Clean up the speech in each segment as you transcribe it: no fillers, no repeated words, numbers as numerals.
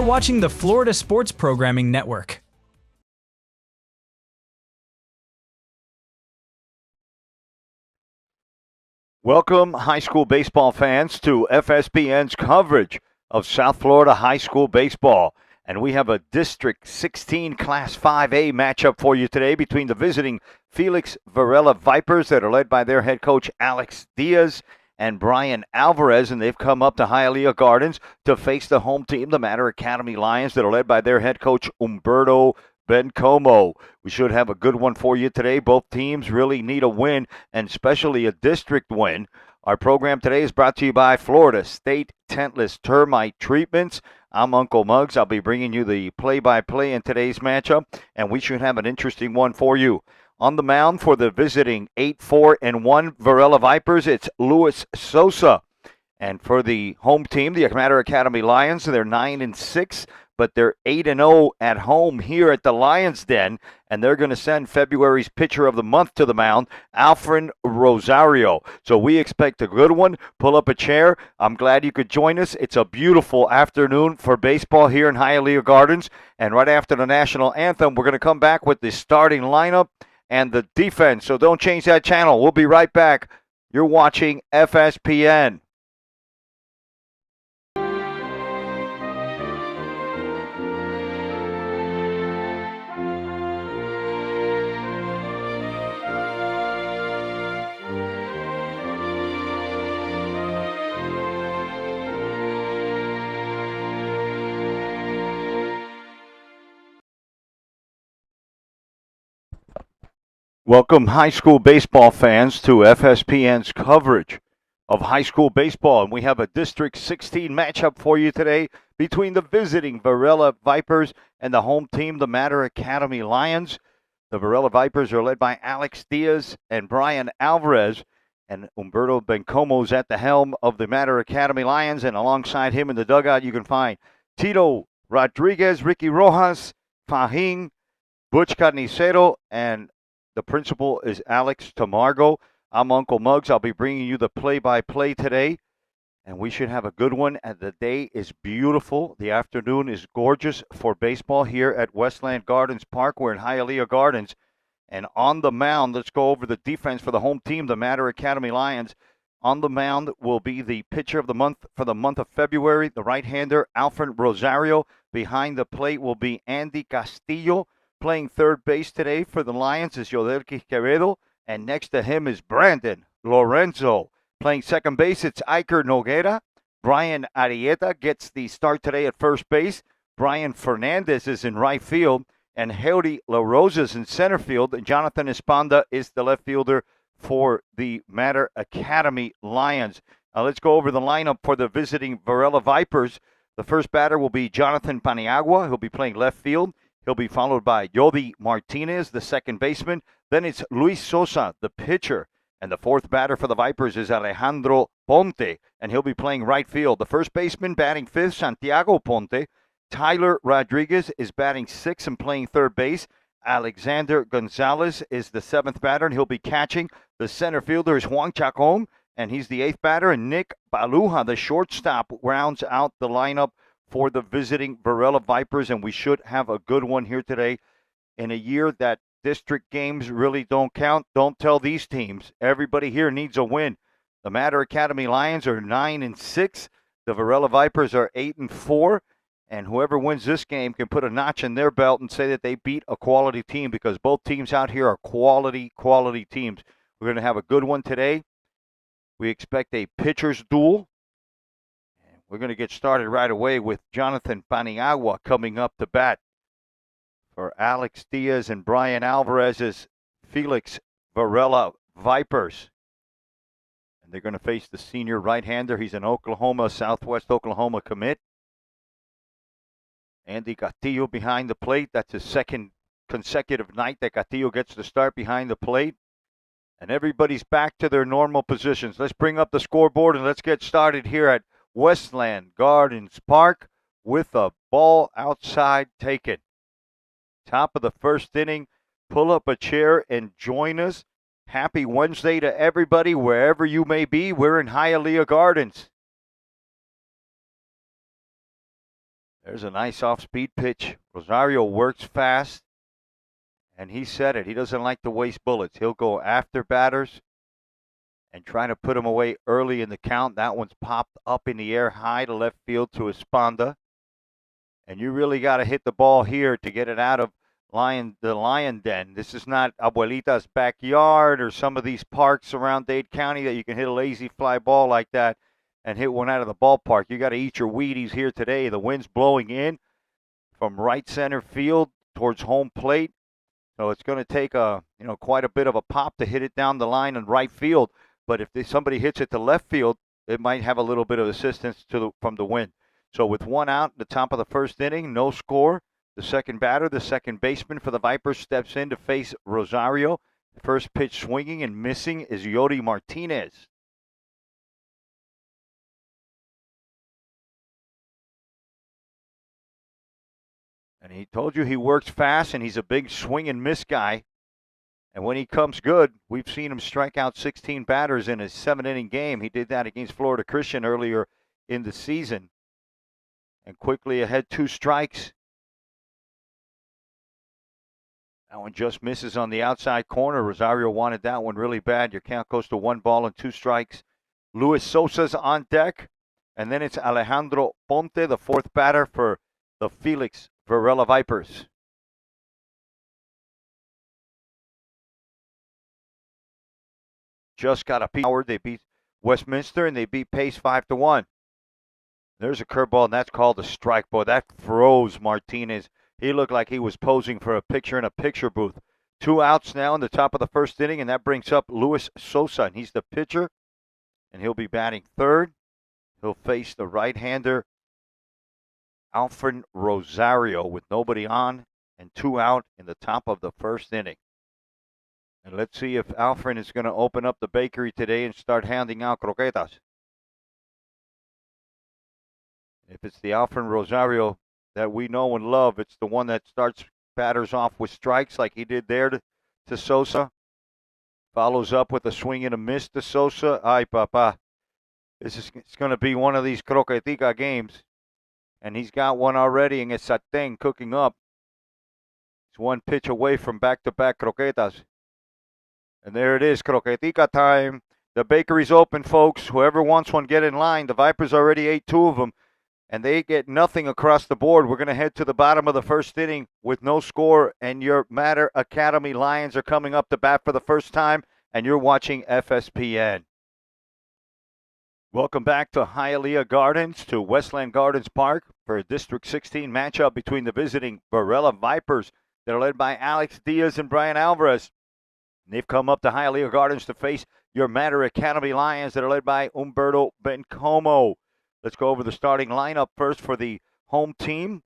watching the Florida Sports Programming Network. Welcome, high school baseball fans, to FSPN's coverage of South Florida high school baseball. And we have a District 16 Class 5A matchup for you today between the visiting Felix Varela Vipers that are led by their head coach Alex Diaz and Brian Alvarez, and they've come up to Hialeah Gardens to face the home team, the Mater Academy Lions, that are led by their head coach Umberto Bencomo. We should have a good one for you today. Both teams really need a win, and especially a district win. Our program today is brought to you by Florida State Tentless Termite Treatments. I'm Uncle Muggs. I'll be bringing you the play-by-play in today's matchup, and we should have an interesting one for you. On the mound for the visiting 8-4-1 Varela Vipers, it's Luis Sosa. And for the home team, the Mater Academy Lions, they're 9-6. But they're 8-0 at home here at the Lions Den, and they're going to send February's pitcher of the month to the mound, Alfred Rosario. So we expect a good one. Pull up a chair. I'm glad you could join us. It's a beautiful afternoon for baseball here in Hialeah Gardens, and right after the national anthem, we're going to come back with the starting lineup and the defense. So don't change that channel. We'll be right back. You're watching FSPN. Welcome, high school baseball fans, to FSPN's coverage of high school baseball. And we have a District 16 matchup for you today between the visiting Varela Vipers and the home team, the Mater Academy Lions. The Varela Vipers are led by Alex Diaz and Brian Alvarez, and Umberto Bencomo's at the helm of the Mater Academy Lions. And alongside him in the dugout, you can find Tito Rodriguez, Ricky Rojas, Fahing, Butch Carnicero, and the principal is Alex Tamargo. I'm Uncle Muggs. I'll be bringing you the play-by-play today, and we should have a good one. And the day is beautiful. The afternoon is gorgeous for baseball here at Westland Gardens Park. We're in Hialeah Gardens. And on the mound, let's go over the defense for the home team, the Mater Academy Lions. On the mound will be the pitcher of the month for the month of February, the right-hander, Alfred Rosario. Behind the plate will be Andy Castillo. Playing third base today for the Lions is Yodelki Quevedo, and next to him is Brandon Lorenzo. Playing second base, it's Iker Noguera. Brian Arieta gets the start today at first base. Brian Fernandez is in right field, and Heudi La Rosa is in center field. And Jonathan Esponda is the left fielder for the Mater Academy Lions. Now let's go over the lineup for the visiting Varela Vipers. The first batter will be Jonathan Paniagua. He'll be playing left field. He'll be followed by Yodi Martinez, the second baseman. Then it's Luis Sosa, the pitcher. And the fourth batter for the Vipers is Alejandro Ponte, and he'll be playing right field. The first baseman batting fifth, Santiago Ponte. Tyler Rodriguez is batting sixth and playing third base. Alexander Gonzalez is the seventh batter, and he'll be catching. The center fielder is Juan Chacon, and he's the eighth batter. And Nick Baluja, the shortstop, rounds out the lineup for the visiting Varela Vipers, and we should have a good one here today. In a year that district games really don't count, don't tell these teams. Everybody here needs a win. The Mater Academy Lions are 9-6. The Varela Vipers are 8-4. And whoever wins this game can put a notch in their belt and say that they beat a quality team, because both teams out here are quality teams. We're going to have a good one today. We expect a pitcher's duel. We're going to get started right away with Jonathan Paniagua coming up to bat for Alex Diaz and Brian Alvarez's Felix Varela Vipers. And they're going to face the senior right-hander. He's an Southwest Oklahoma commit. Andy Castillo behind the plate. That's his second consecutive night that Castillo gets to start behind the plate. And everybody's back to their normal positions. Let's bring up the scoreboard and let's get started here at Westland Gardens Park with a ball outside taken. Top of the first inning. Pull up a chair and join us. Happy Wednesday to everybody, wherever you may be. We're in Hialeah Gardens. There's a nice off-speed pitch. Rosario works fast, and he said it. He doesn't like to waste bullets. He'll go after batters and try to put them away early in the count. That one's popped up in the air high to left field to Esponda. And you really got to hit the ball here to get it out of the lion den. This is not Abuelita's backyard or some of these parks around Dade County that you can hit a lazy fly ball like that and hit one out of the ballpark. You got to eat your Wheaties here today. The wind's blowing in from right center field towards home plate. So it's going to take quite a bit of a pop to hit it down the line in right field. But if somebody hits it to left field, it might have a little bit of assistance from the wind. So with one out at the top of the first inning, no score. The second batter, the second baseman for the Vipers, steps in to face Rosario. First pitch swinging and missing is Yodi Martinez. And he told you he works fast, and he's a big swing and miss guy. And when he comes good, we've seen him strike out 16 batters in a 7-inning game. He did that against Florida Christian earlier in the season. And quickly ahead, 2 strikes. That one just misses on the outside corner. Rosario wanted that one really bad. Your count goes to 1 ball and 2 strikes. Luis Sosa's on deck. And then it's Alejandro Ponte, the 4th batter for the Felix Varela Vipers. Just got a power. They beat Westminster and they beat Pace 5-1. There's a curveball, and that's called a strike. Boy, that froze Martinez. He looked like he was posing for a picture in a picture booth. 2 outs now in the top of the first inning, and that brings up Luis Sosa, and he's the pitcher, and he'll be batting third. He'll face the right-hander, Alfred Rosario, with nobody on and 2 out in the top of the first inning. And let's see if Alfred is going to open up the bakery today and start handing out croquetas. If it's the Alfred Rosario that we know and love, it's the one that starts batters off with strikes like he did there to Sosa. Follows up with a swing and a miss to Sosa. Ay, papa. It's going to be one of these croquetica games. And he's got one already, and it's Sateng cooking up. It's 1 pitch away from back-to-back croquetas. And there it is, croquetica time. The bakery's open, folks. Whoever wants one, get in line. The Vipers already ate 2 of them, and they get nothing across the board. We're going to head to the bottom of the first inning with no score, and your Mater Academy Lions are coming up to bat for the first time, and you're watching FSPN. Welcome back to Hialeah Gardens, to Westland Gardens Park for a District 16 matchup between the visiting Varella Vipers that are led by Alex Diaz and Brian Alvarez. They've come up to Hialeah Gardens to face your Mater Academy Lions that are led by Humberto Bencomo. Let's go over the starting lineup first for the home team.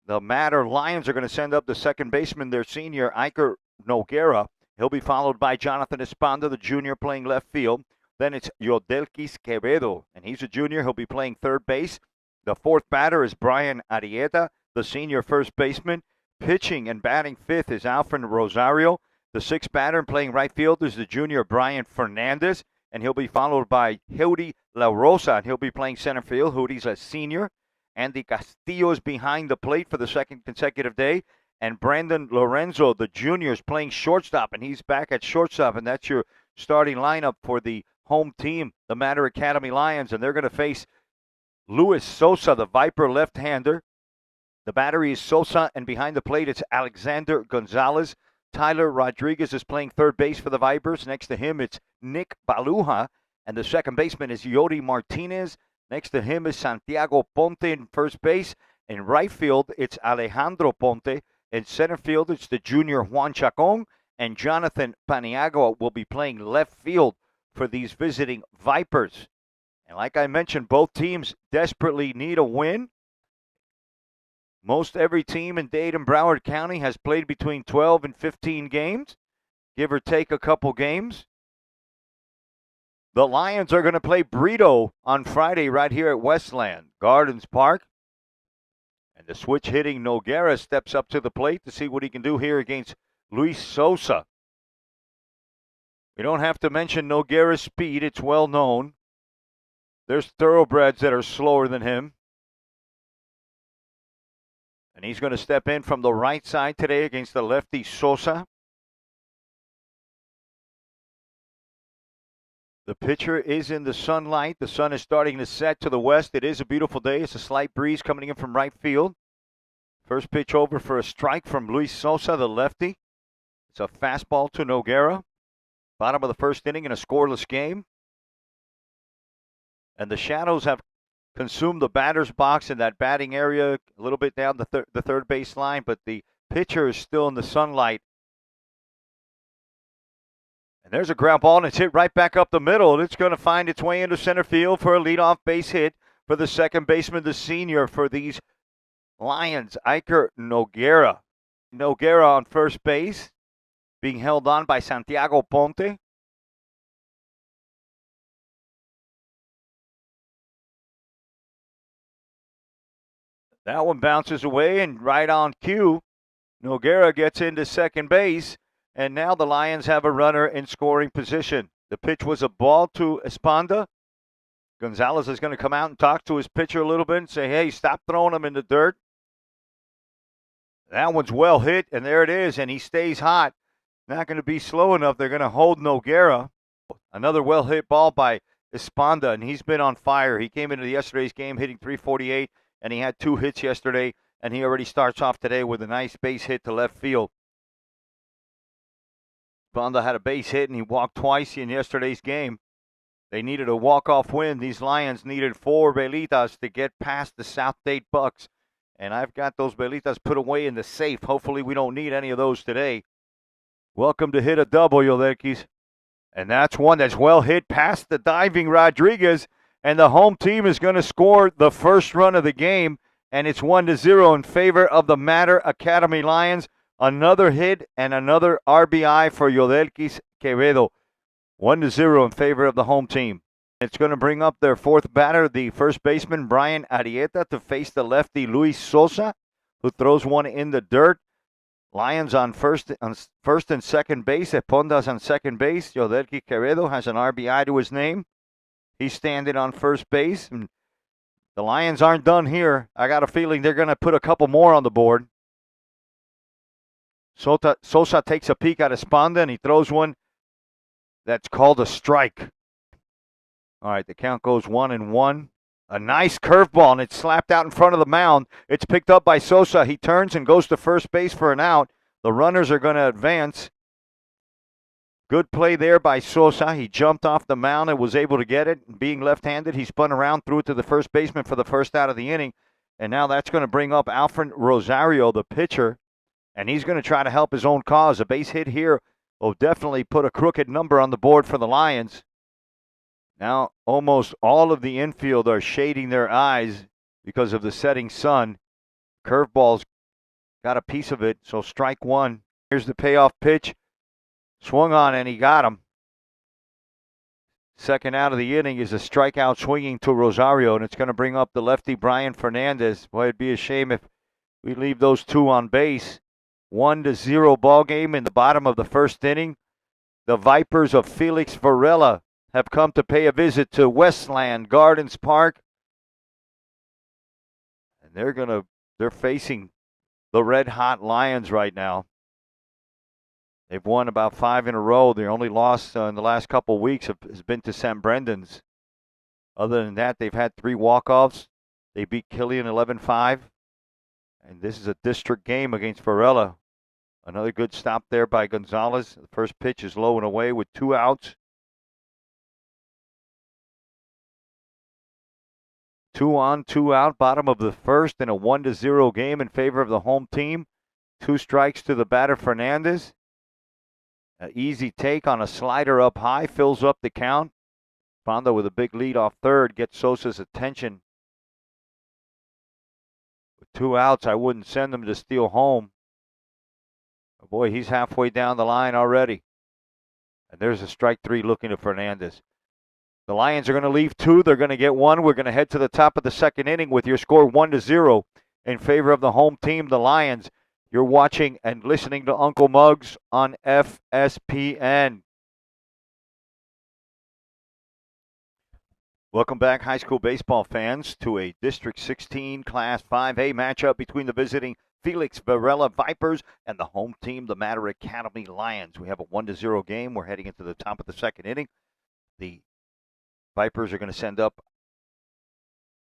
The Mater Lions are going to send up the second baseman, their senior, Iker Noguera. He'll be followed by Jonathan Esponda, the junior, playing left field. Then it's Yodelkis Quevedo, and he's a junior. He'll be playing third base. The 4th batter is Brian Arieta, the senior first baseman. Pitching and batting 5th is Alfred Rosario. The 6th batter and playing right field is the junior Brian Fernandez, and he'll be followed by Hody La Rosa, and he'll be playing center field. Hody's a senior. Andy Castillo is behind the plate for the 2nd consecutive day, and Brandon Lorenzo, the junior, is playing shortstop, and he's back at shortstop, and that's your starting lineup for the home team, the Mater Academy Lions, and they're going to face Luis Sosa, the Viper left-hander. The battery is Sosa, and behind the plate it's Alexander Gonzalez. Tyler Rodriguez is playing third base for the Vipers. Next to him, it's Nick Baluja, and the second baseman is Yodi Martinez. Next to him is Santiago Ponte in first base. In right field, it's Alejandro Ponte. In center field, it's the junior Juan Chacon, and Jonathan Paniagua will be playing left field for these visiting Vipers. And like I mentioned, both teams desperately need a win. Most every team in Dade and Broward County has played between 12 and 15 games, give or take a couple games. The Lions are going to play Brito on Friday right here at Westland Gardens Park. And the switch-hitting Noguera steps up to the plate to see what he can do here against Luis Sosa. We don't have to mention Noguera's speed. It's well known. There's thoroughbreds that are slower than him. And he's going to step in from the right side today against the lefty Sosa. The pitcher is in the sunlight. The sun is starting to set to the west. It is a beautiful day. It's a slight breeze coming in from right field. First pitch over for a strike from Luis Sosa, the lefty. It's a fastball to Noguera. Bottom of the first inning in a scoreless game. And the shadows have consumed the batter's box in that batting area, a little bit down the third base line, but the pitcher is still in the sunlight. And there's a ground ball, and it's hit right back up the middle. It's going to find its way into center field for a leadoff base hit for the second baseman, the senior for these Lions, Iker Noguera. Noguera on first base, being held on by Santiago Ponte. That one bounces away, and right on cue, Noguera gets into second base, and now the Lions have a runner in scoring position. The pitch was a ball to Esponda. Gonzalez is going to come out and talk to his pitcher a little bit and say, hey, stop throwing him in the dirt. That one's well hit, and there it is, and he stays hot. Not going to be slow enough. They're going to hold Noguera. Another well-hit ball by Esponda, and he's been on fire. He came into yesterday's game hitting .348, and he had 2 hits yesterday, and he already starts off today with a nice base hit to left field. Esponda had a base hit, and he walked twice in yesterday's game. They needed a walk-off win. These Lions needed 4 velitas to get past the South Dade Bucks. And I've got those velitas put away in the safe. Hopefully we don't need any of those today. Welcome to hit a double, Yodelkis. And that's one that's well hit past the diving Rodriguez. And the home team is going to score the first run of the game. And it's 1-0 in favor of the Mater Academy Lions. Another hit and another RBI for Yodelkis Quevedo. 1-0 in favor of the home team. It's going to bring up their fourth batter, the first baseman, Brian Arrieta, to face the lefty, Luis Sosa, who throws one in the dirt. Lions on first and second base. Eponda's on second base. Yodelki Quevedo has an RBI to his name. He's standing on first base. And the Lions aren't done here. I got a feeling they're going to put a couple more on the board. Sosa takes a peek at Esponda, and he throws one that's called a strike. All right, the count goes 1-1. A nice curveball, and it's slapped out in front of the mound. It's picked up by Sosa. He turns and goes to first base for an out. The runners are going to advance. Good play there by Sosa. He jumped off the mound and was able to get it. Being left-handed, he spun around, threw it to the first baseman for the first out of the inning. And now that's going to bring up Alfred Rosario, the pitcher, and he's going to try to help his own cause. A base hit here will definitely put a crooked number on the board for the Lions. Now, almost all of the infield are shading their eyes because of the setting sun. Curveball's got a piece of it, so strike one. Here's the payoff pitch. Swung on, and he got him. Second out of the inning is a strikeout swinging to Rosario, and it's going to bring up the lefty Brian Fernandez. Boy, it'd be a shame if we leave those two on base. 1-0 ball game in the bottom of the first inning. The Vipers of Felix Varela have come to pay a visit to Westland Gardens Park. And they're facing the red hot Lions right now. They've won about 5 in a row. Their only loss in the last couple of weeks has been to San Brendan's. Other than that, they've had 3 walk-offs. They beat Killian 11-5. And this is a district game against Varella. Another good stop there by Gonzalez. The first pitch is low and away with 2 outs. 2 on, 2 out, bottom of the first, in a 1-0 game in favor of the home team. 2 strikes to the batter, Fernandez. An easy take on a slider up high, fills up the count. Fonda with a big lead off third, gets Sosa's attention. With 2 outs, I wouldn't send him to steal home. Oh boy, he's halfway down the line already. And there's a strike 3 looking to Fernandez. The Lions are going to leave 2. They're going to get 1. We're going to head to the top of the second inning with your score 1-0 in favor of the home team, the Lions. You're watching and listening to Uncle Muggs on FSPN. Welcome back, high school baseball fans, to a District 16 Class 5A matchup between the visiting Felix Varela Vipers and the home team, the Mater Academy Lions. We have a 1-0 game. We're heading into the top of the second inning. The Vipers are going to send up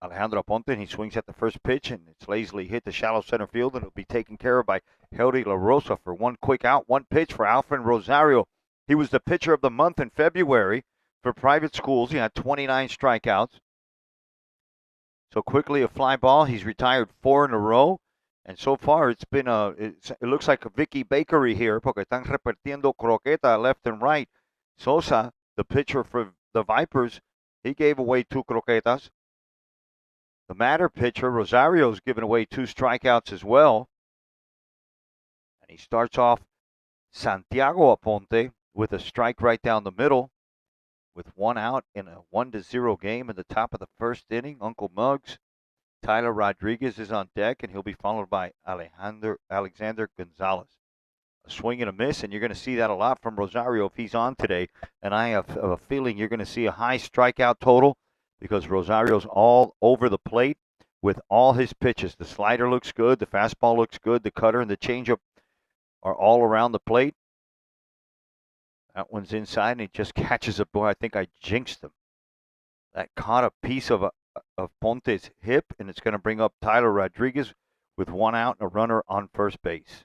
Alejandro Aponte, and he swings at the first pitch, and it's lazily hit to shallow center field, and it'll be taken care of by Hialeah La Rosa for one quick out, one pitch for Alfred Rosario. He was the pitcher of the month in February for private schools. He had 29 strikeouts. So quickly a fly ball. He's retired 4 in a row. And so far it's been it looks like a Vicky Bakery here, porque están repartiendo croqueta left and right. Sosa, the pitcher for the Vipers, he gave away 2 croquetas. The Mater pitcher, Rosario's given away 2 strikeouts as well. And he starts off Santiago Aponte with a strike right down the middle with 1 out in a 1-0 game in the top of the first inning. Uncle Muggs, Tyler Rodriguez is on deck, and he'll be followed by Alexander Gonzalez. A swing and a miss, and you're going to see that a lot from Rosario if he's on today. And I have a feeling you're going to see a high strikeout total because Rosario's all over the plate with all his pitches. The slider looks good, the fastball looks good, the cutter and the changeup are all around the plate. That one's inside, and he just catches it. Boy, I think I jinxed him. That caught a piece of Ponte's hip, and it's going to bring up Tyler Rodriguez with 1 out and a runner on first base.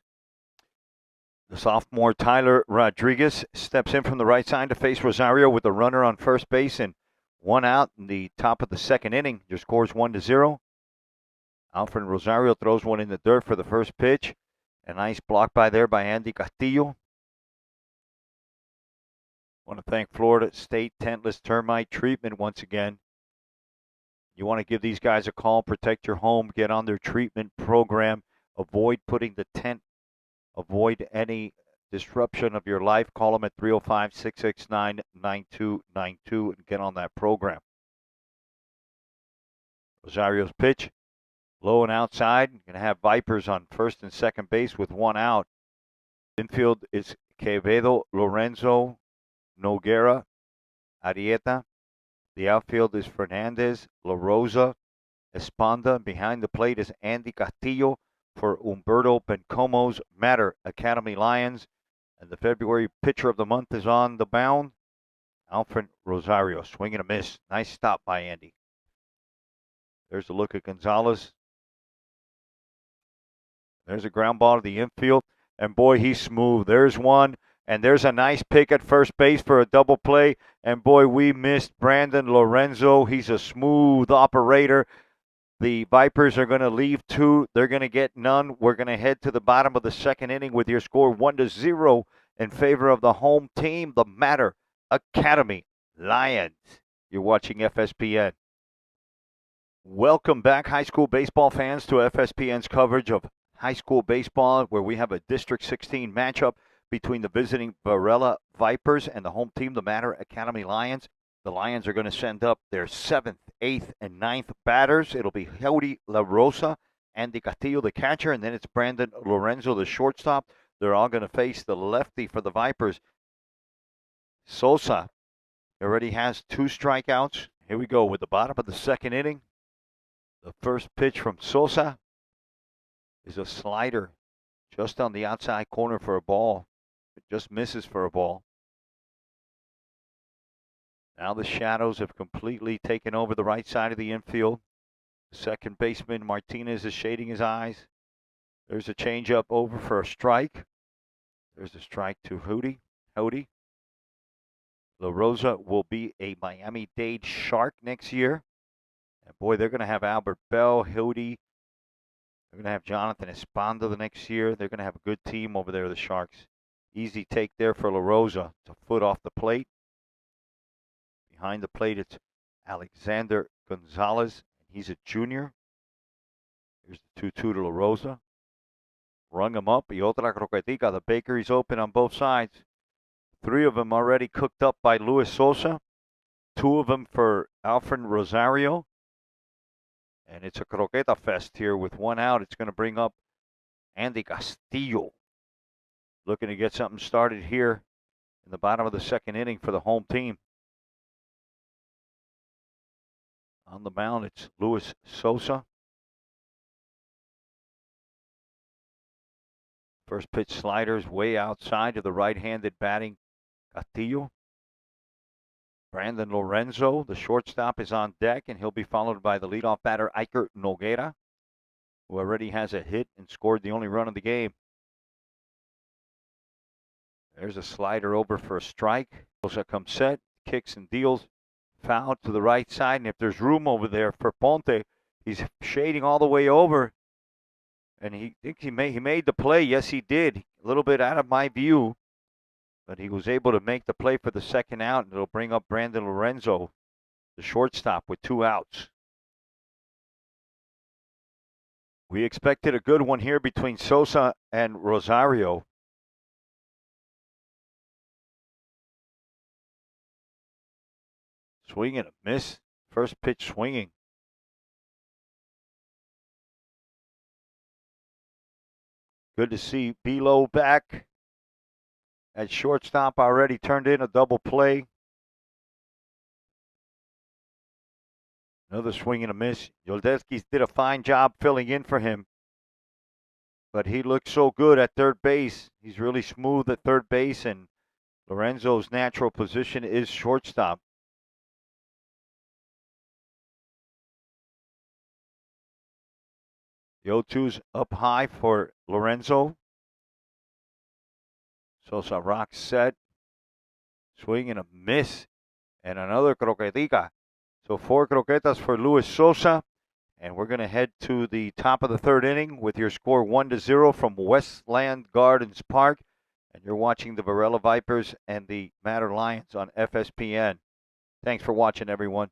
The sophomore Tyler Rodriguez steps in from the right side to face Rosario with a runner on first base and 1 out in the top of the second inning. Your score is 1-0. Alfred Rosario throws one in the dirt for the first pitch. A nice block by Andy Castillo. I want to thank Florida State Tentless Termite Treatment once again. You want to give these guys a call, protect your home, get on their treatment program, avoid putting the tent, avoid any disruption of your life. Call them at 305-669-9292 and get on that program. Rosario's pitch, low and outside. You're going to have Vipers on first and second base with 1 out. Infield is Quevedo, Lorenzo, Noguera, Arieta. The outfield is Fernandez, La Rosa, Esponda. Behind the plate is Andy Castillo for Humberto Bencomo's Mater Academy Lions. And the February pitcher of the month is on the mound, Alfred Rosario. Swing and a miss. Nice stop by Andy. There's a look at Gonzalez. There's a ground ball to the infield. And boy, he's smooth. There's one. And there's a nice pick at first base for a double play. And boy, we missed Brandon Lorenzo. He's a smooth operator. The Vipers are going to leave 2. They're going to get none. We're going to head to the bottom of the second inning with your score 1-0 in favor of the home team, the Mater Academy Lions. You're watching FSPN. Welcome back, high school baseball fans, to FSPN's coverage of high school baseball, where we have a District 16 matchup between the visiting Varella Vipers and the home team, the Mater Academy Lions. The Lions are going to send up their 7th, 8th, and 9th batters. It'll be Hialeah La Rosa, Andy Castillo, the catcher, and then it's Brandon Lorenzo, the shortstop. They're all going to face the lefty for the Vipers. Sosa already has 2 strikeouts. Here we go with the bottom of the second inning. The first pitch from Sosa is a slider just on the outside corner for a ball. It just misses for a ball. Now the shadows have completely taken over the right side of the infield. Second baseman Martinez is shading his eyes. There's a changeup over for a strike. There's a strike to Hody. La Rosa will be a Miami-Dade Shark next year. And boy, they're going to have Albert Bell, Hody. They're going to have Jonathan Esponda the next year. They're going to have a good team over there, the Sharks. Easy take there for La Rosa. It's a foot off the plate. Behind the plate, it's Alexander Gonzalez. He's a junior. Here's the 2-2 to La Rosa. Rung him up. Y otra croquetica. The bakery's open on both sides. 3 of them already cooked up by Luis Sosa. 2 of them for Alfred Rosario. And it's a croqueta fest here with 1 out. It's going to bring up Andy Castillo. Looking to get something started here in the bottom of the second inning for the home team. On the mound, it's Luis Sosa. First pitch sliders way outside to the right-handed batting Castillo. Brandon Lorenzo, the shortstop, is on deck, and he'll be followed by the leadoff batter Iker Nogueira, who already has a hit and scored the only run of the game. There's a slider over for a strike. Sosa comes set, kicks and deals. Foul to the right side, and if there's room over there for Ponte, he's shading all the way over. And he made the play. Yes, he did. A little bit out of my view. But he was able to make the play for the second out, and it'll bring up Brandon Lorenzo, the shortstop, with 2 outs. We expected a good one here between Sosa and Rosario. Swing and a miss. First pitch swinging. Good to see Bilo back at shortstop, already turned in a double play. Another swing and a miss. Yoldeskis did a fine job filling in for him. But he looked so good at third base. He's really smooth at third base, and Lorenzo's natural position is shortstop. The 0-2's up high for Lorenzo. Sosa rocks set. Swing and a miss. And another croquetica. So 4 croquetas for Luis Sosa. And we're going to head to the top of the third inning with your score 1-0 from Westland Gardens Park. And you're watching the Varella Vipers and the Matter Lions on FSPN. Thanks for watching, everyone.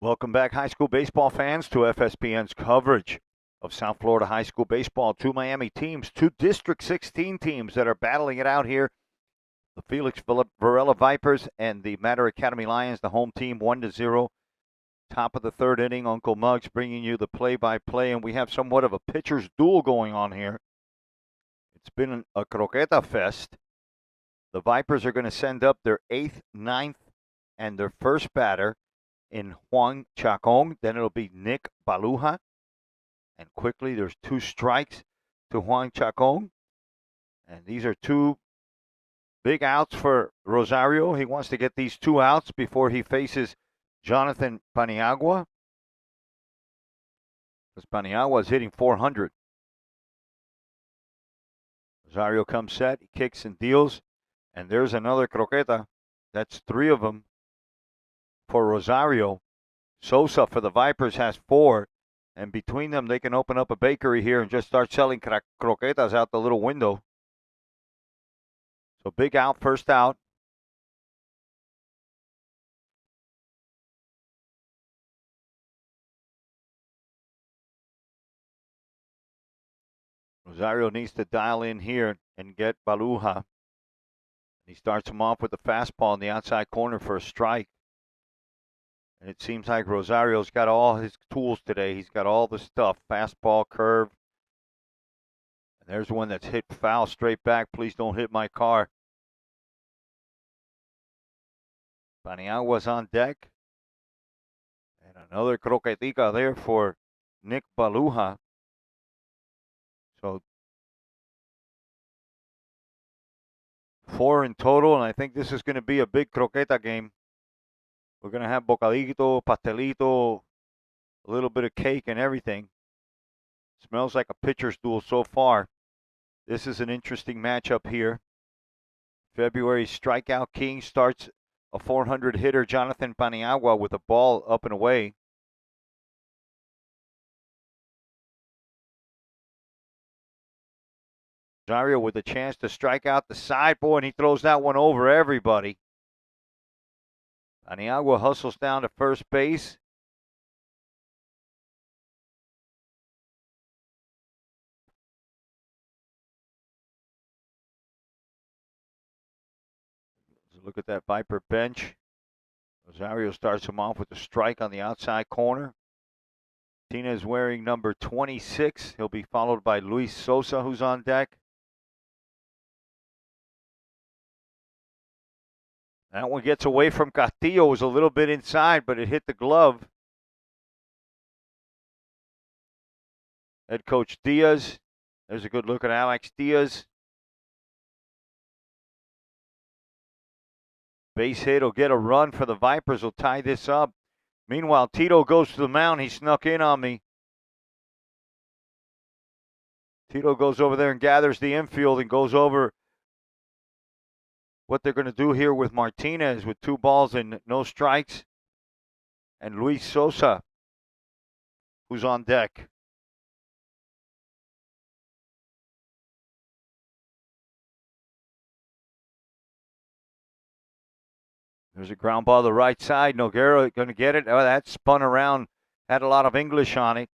Welcome back, high school baseball fans, to FSPN's coverage of South Florida high school baseball. 2 Miami teams, 2 District 16 teams that are battling it out here. The Felix Varela Vipers and the Matter Academy Lions, the home team, 1-0. Top of the third inning, Uncle Muggs bringing you the play-by-play, and we have somewhat of a pitcher's duel going on here. It's been a croqueta fest. The Vipers are going to send up their 8th, 9th, and their first batter in Juan Chacon. Then it'll be Nick Baluja. And quickly, there's 2 strikes to Juan Chacon. And these are 2 big outs for Rosario. He wants to get these 2 outs before he faces Jonathan Paniagua. Because Paniagua is hitting .400. Rosario comes set. He kicks and deals. And there's another croqueta. That's 3 of them for Rosario. Sosa for the Vipers has 4. And between them, they can open up a bakery here and just start selling croquetas out the little window. So big out, first out. Rosario needs to dial in here and get Baluja. He starts him off with the fastball in the outside corner for a strike. And it seems like Rosario's got all his tools today. He's got all the stuff. Fastball, curve. And there's one that's hit foul straight back. Please don't hit my car. Paniagua's on deck. And another croquetica there for Nick Baluja. So 4 in total, and I think this is going to be a big croqueta game. We're going to have bocadito, pastelito, a little bit of cake and everything. Smells like a pitcher's duel so far. This is an interesting matchup here. February strikeout king starts a .400 hitter, Jonathan Paniagua, with a ball up and away. Rosario with a chance to strike out the side, boy, and he throws that one over everybody. Paniagua hustles down to first base. Look at that Viper bench. Rosario starts him off with a strike on the outside corner. Martinez wearing number 26. He'll be followed by Luis Sosa, who's on deck. That one gets away from Castillo. It was a little bit inside, but it hit the glove. Head coach Diaz. There's a good look at Alex Diaz. Base hit will get a run for the Vipers. Will tie this up. Meanwhile, Tito goes to the mound. He snuck in on me. Tito goes over there and gathers the infield and goes over what they're going to do here with Martinez with 2 balls and no strikes. And Luis Sosa, who's on deck. There's a ground ball to the right side. Noguera going to get it. Oh, that spun around. Had a lot of English on it.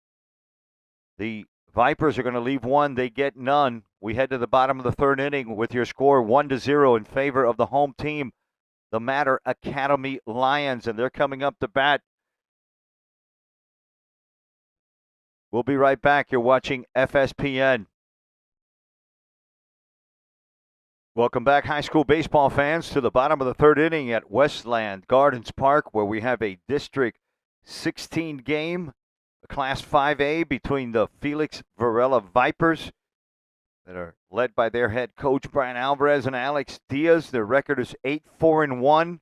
The Vipers are going to leave one. They get none. We head to the bottom of the 3rd inning with your score 1-0 in favor of the home team, the Mater Academy Lions, and they're coming up to bat. We'll be right back. You're watching FSPN. Welcome back, high school baseball fans, to the bottom of the 3rd inning at Westland Gardens Park, where we have a District 16 game, a Class 5A between the Felix Varela Vipers that are led by their head coach Brian Alvarez and Alex Diaz. Their record is 8-4-1.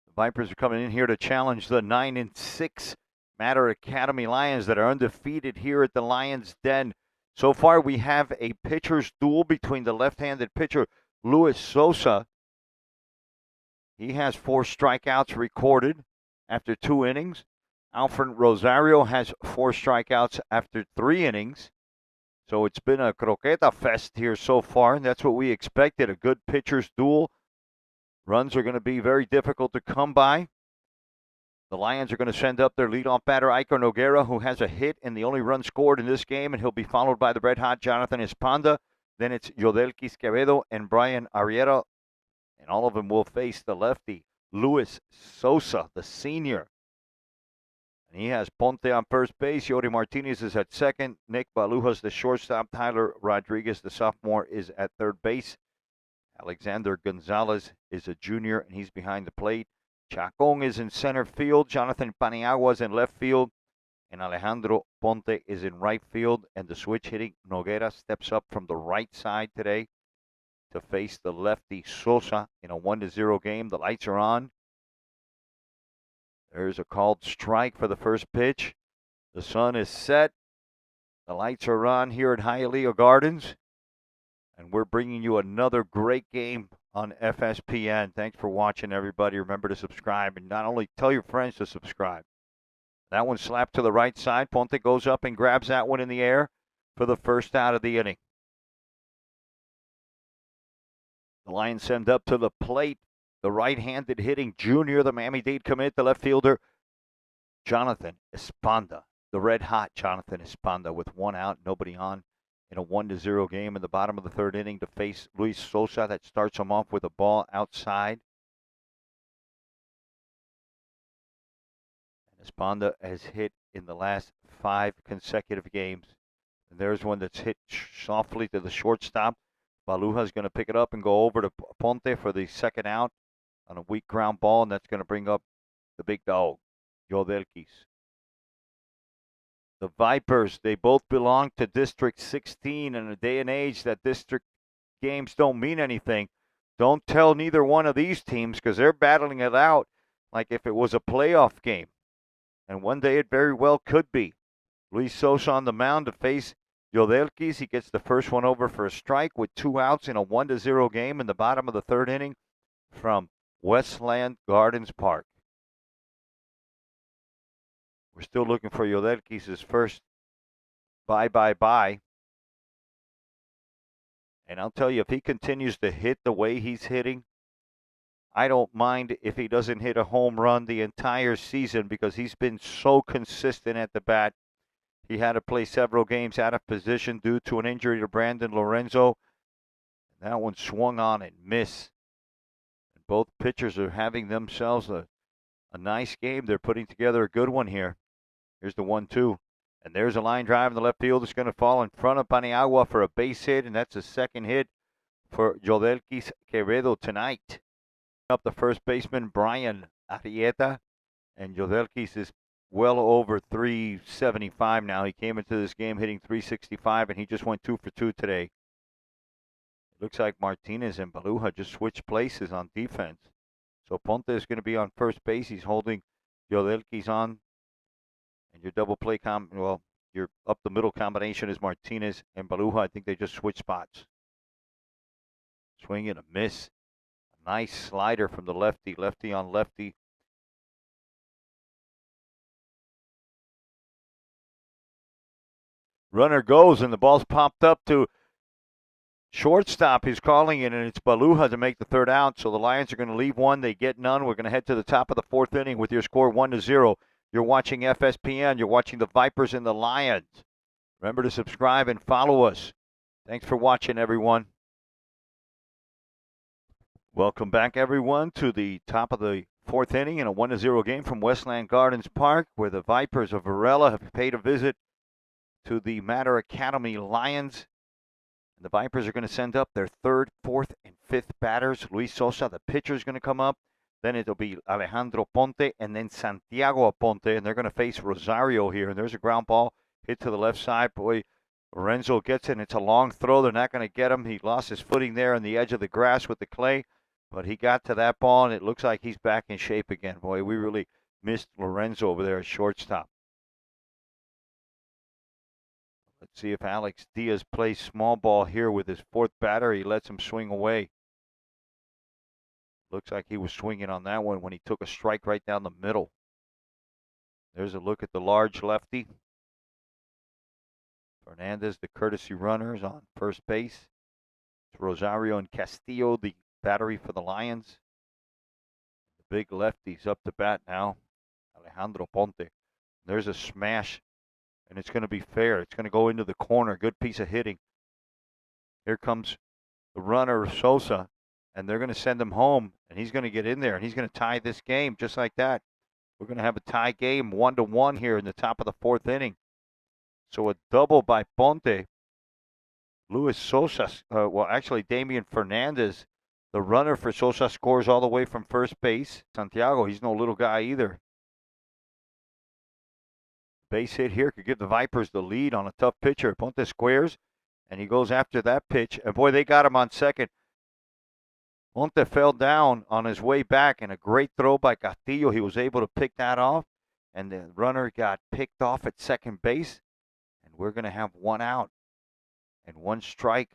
The Vipers are coming in here to challenge the 9-6 Mater Academy Lions that are undefeated here at the Lions Den. So far, we have a pitcher's duel between the left-handed pitcher, Luis Sosa. He has 4 strikeouts recorded after 2 innings. Alfred Rosario has 4 strikeouts after 3 innings. So it's been a croqueta fest here so far, and that's what we expected, a good pitcher's duel. Runs are going to be very difficult to come by. The Lions are going to send up their leadoff batter, Iker Noguera, who has a hit and the only run scored in this game, and he'll be followed by the red-hot Jonathan Esponda. Then it's Yodelquis Quevedo and Brian Arrieta, and all of them will face the lefty, Luis Sosa, the senior. And he has Ponte on first base. Yori Martinez is at second. Nick Balujas, the shortstop. Tyler Rodriguez, the sophomore, is at third base. Alexander Gonzalez is a junior, and he's behind the plate. Chacon is in center field. Jonathan Paniagua is in left field. And Alejandro Ponte is in right field. And the switch hitting Noguera steps up from the right side today to face the lefty Sosa in a 1-0 game. The lights are on. There's a called strike for the first pitch. The sun is set. The lights are on here at Hialeah Gardens. And we're bringing you another great game on FSPN. Thanks for watching, everybody. Remember to subscribe, and not only tell your friends to subscribe. That one slapped to the right side. Ponte goes up and grabs that one in the air for the first out of the inning. The Lions send up to the plate the right-handed hitting junior, the Miami-Dade commit, the left fielder, Jonathan Esponda, the red-hot Jonathan Esponda, with 1 out, nobody on, in a 1-0 game in the bottom of the 3rd inning to face Luis Sosa. That starts him off with a ball outside. And Esponda has hit in the last 5 consecutive games. And there's one that's hit softly to the shortstop. Baluja's going to pick it up and go over to Ponte for the second out on a weak ground ball, and that's going to bring up the big dog, Yodelquis. The Vipers, they both belong to District 16 in a day and age that district games don't mean anything. Don't tell neither one of these teams, because they're battling it out like if it was a playoff game. And one day it very well could be. Luis Sosa on the mound to face Yodelquis. He gets the first one over for a strike with 2 outs in a 1-0 game in the bottom of the 3rd inning from Westland Gardens Park. We're still looking for Yodelquis' first bye. And I'll tell you, if he continues to hit the way he's hitting, I don't mind if he doesn't hit a home run the entire season, because he's been so consistent at the bat. He had to play several games out of position due to an injury to Brandon Lorenzo. That one swung on and missed. And both pitchers are having themselves a nice game. They're putting together a good one here. Here's the 1-2. And there's a line drive in the left field. It's going to fall in front of Paniagua for a base hit, and that's a second hit for Yodelquis Quevedo tonight. Up the first baseman, Brian Arrieta, and Jodelkis is well over 375 now. He came into this game hitting 365, and he just went 2 for 2 today. It looks like Martinez and Baluja just switched places on defense. So Ponte is going to be on first base. He's holding Jodelkis on. And your double play your up the middle combination is Martinez and Baluja. I think they just switched spots. Swing and a miss. A nice slider from the lefty. Lefty on lefty. Runner goes, and the ball's popped up to shortstop. He's calling it, and it's Baluja to make the third out. So the Lions are going to leave one. They get none. We're going to head to the top of the fourth inning with your score 1-0. You're watching FSPN. You're watching the Vipers and the Lions. Remember to subscribe and follow us. Thanks for watching, everyone. Welcome back, everyone, to the top of the fourth inning in a 1-0 game from Westland Gardens Park, where the Vipers of Varella have paid a visit to the Mater Academy Lions. And the Vipers are going to send up their third, fourth, and fifth batters. Luis Sosa, the pitcher, is going to come up. Then it'll be Alejandro Ponte and then Santiago Aponte, and they're going to face Rosario here. And there's a ground ball hit to the left side. Boy, Lorenzo gets it, and it's a long throw. They're not going to get him. He lost his footing there on the edge of the grass with the clay, but he got to that ball, and it looks like he's back in shape again. Boy, we really missed Lorenzo over there at shortstop. Let's see if Alex Diaz plays small ball here with his fourth batter. He lets him swing away. Looks like he was swinging on that one when he took a strike right down the middle. There's a look at the large lefty. Fernandez, the courtesy runners on first base. It's Rosario and Castillo, the battery for the Lions. The big lefty's up to bat now. Alejandro Ponte. There's a smash, and it's going to be fair. It's going to go into the corner. Good piece of hitting. Here comes the runner, Sosa, and they're going to send him home, and he's going to get in there, and he's going to tie this game just like that. We're going to have a tie game, 1-1 here in the top of the fourth inning. So a double by Ponte. Luis Sosa, Damian Fernandez, the runner for Sosa, scores all the way from first base. Santiago, he's no little guy either. Base hit here could give the Vipers the lead on a tough pitcher. Ponte squares, and he goes after that pitch. And boy, they got him on second. Ponte fell down on his way back, and a great throw by Castillo. He was able to pick that off, and the runner got picked off at second base. And we're going to have one out and one strike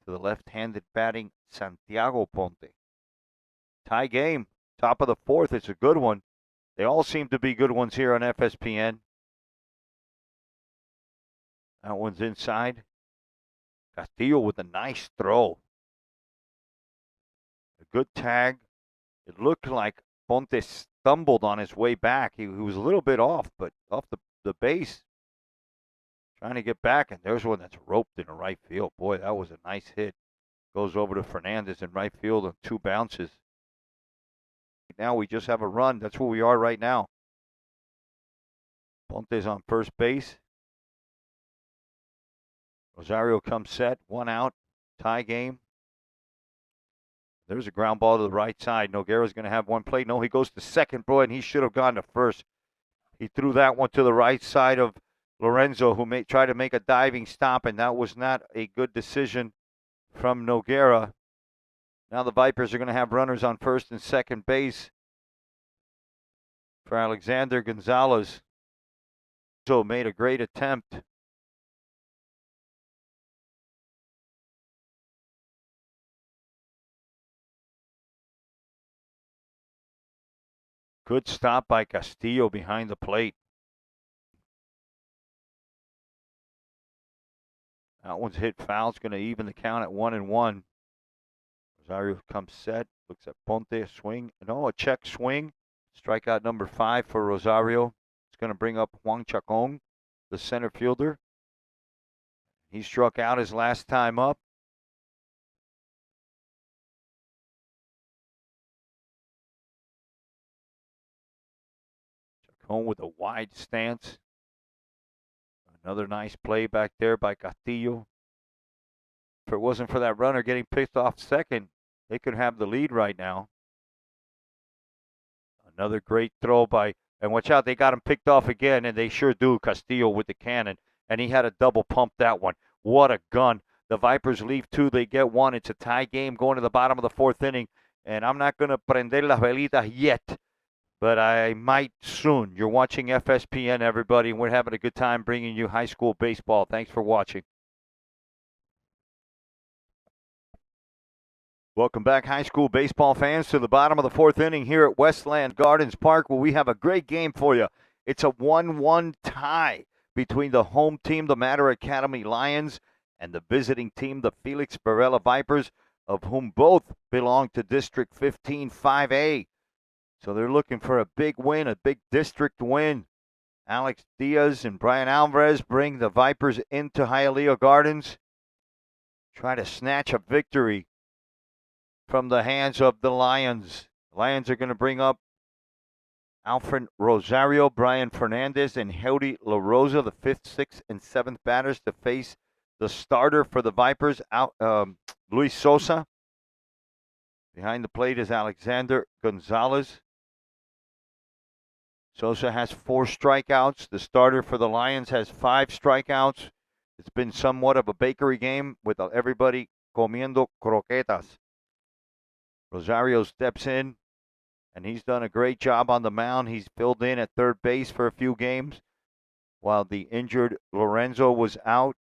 to the left-handed batting Santiago Ponte. Tie game, top of the fourth. It's a good one. They all seem to be good ones here on FSPN. That one's inside. Castillo with a nice throw. A good tag. It looked like Ponte stumbled on his way back. He was a little bit off, but off the base. Trying to get back, and there's one that's roped in the right field. Boy, that was a nice hit. Goes over to Fernandez in right field on two bounces. Now we just have a run. That's where we are right now. Ponte's on first base. Rosario comes set, one out, tie game. There's a ground ball to the right side. Noguera's going to have one play. No, he goes to second, boy, and he should have gone to first. He threw that one to the right side of Lorenzo, who may try to make a diving stop, and that was not a good decision from Noguera. Now the Vipers are going to have runners on first and second base for Alexander Gonzalez. So made a great attempt. Good stop by Castillo behind the plate. That one's hit foul. It's going to even the count at 1-1. Rosario comes set. Looks at Ponte. A swing. No, a check swing. Strikeout number 5 for Rosario. It's going to bring up Juan Chacon, the center fielder. He struck out his last time up. Chacon with a wide stance. Another nice play back there by Castillo. If it wasn't for that runner getting picked off second, they could have the lead right now. Another great throw and watch out, they got him picked off again, and they sure do, Castillo with the cannon, and he had a double pump that one. What a gun. The Vipers leave 2, they get 1. It's a tie game going to the bottom of the 4th inning, and I'm not going to prender las velitas yet, but I might soon. You're watching FSPN, everybody, and we're having a good time bringing you high school baseball. Thanks for watching. Welcome back, high school baseball fans, to the bottom of the 4th inning here at Westland Gardens Park, where we have a great game for you. It's a 1-1 tie between the home team, the Mater Academy Lions, and the visiting team, the Felix Varela Vipers, of whom both belong to District 15 5A. So they're looking for a big win, a big district win. Alex Diaz and Brian Alvarez bring the Vipers into Hialeah Gardens, try to snatch a victory from the hands of the Lions. The Lions are going to bring up Alfred Rosario, Brian Fernandez, and Howdy La Rosa, the 5th, 6th, and 7th batters, to face the starter for the Vipers, Luis Sosa. Behind the plate is Alexander Gonzalez. Sosa has 4 strikeouts. The starter for the Lions has 5 strikeouts. It's been somewhat of a bakery game with everybody comiendo croquetas. Rosario steps in, and he's done a great job on the mound. He's filled in at third base for a few games while the injured Lorenzo was out.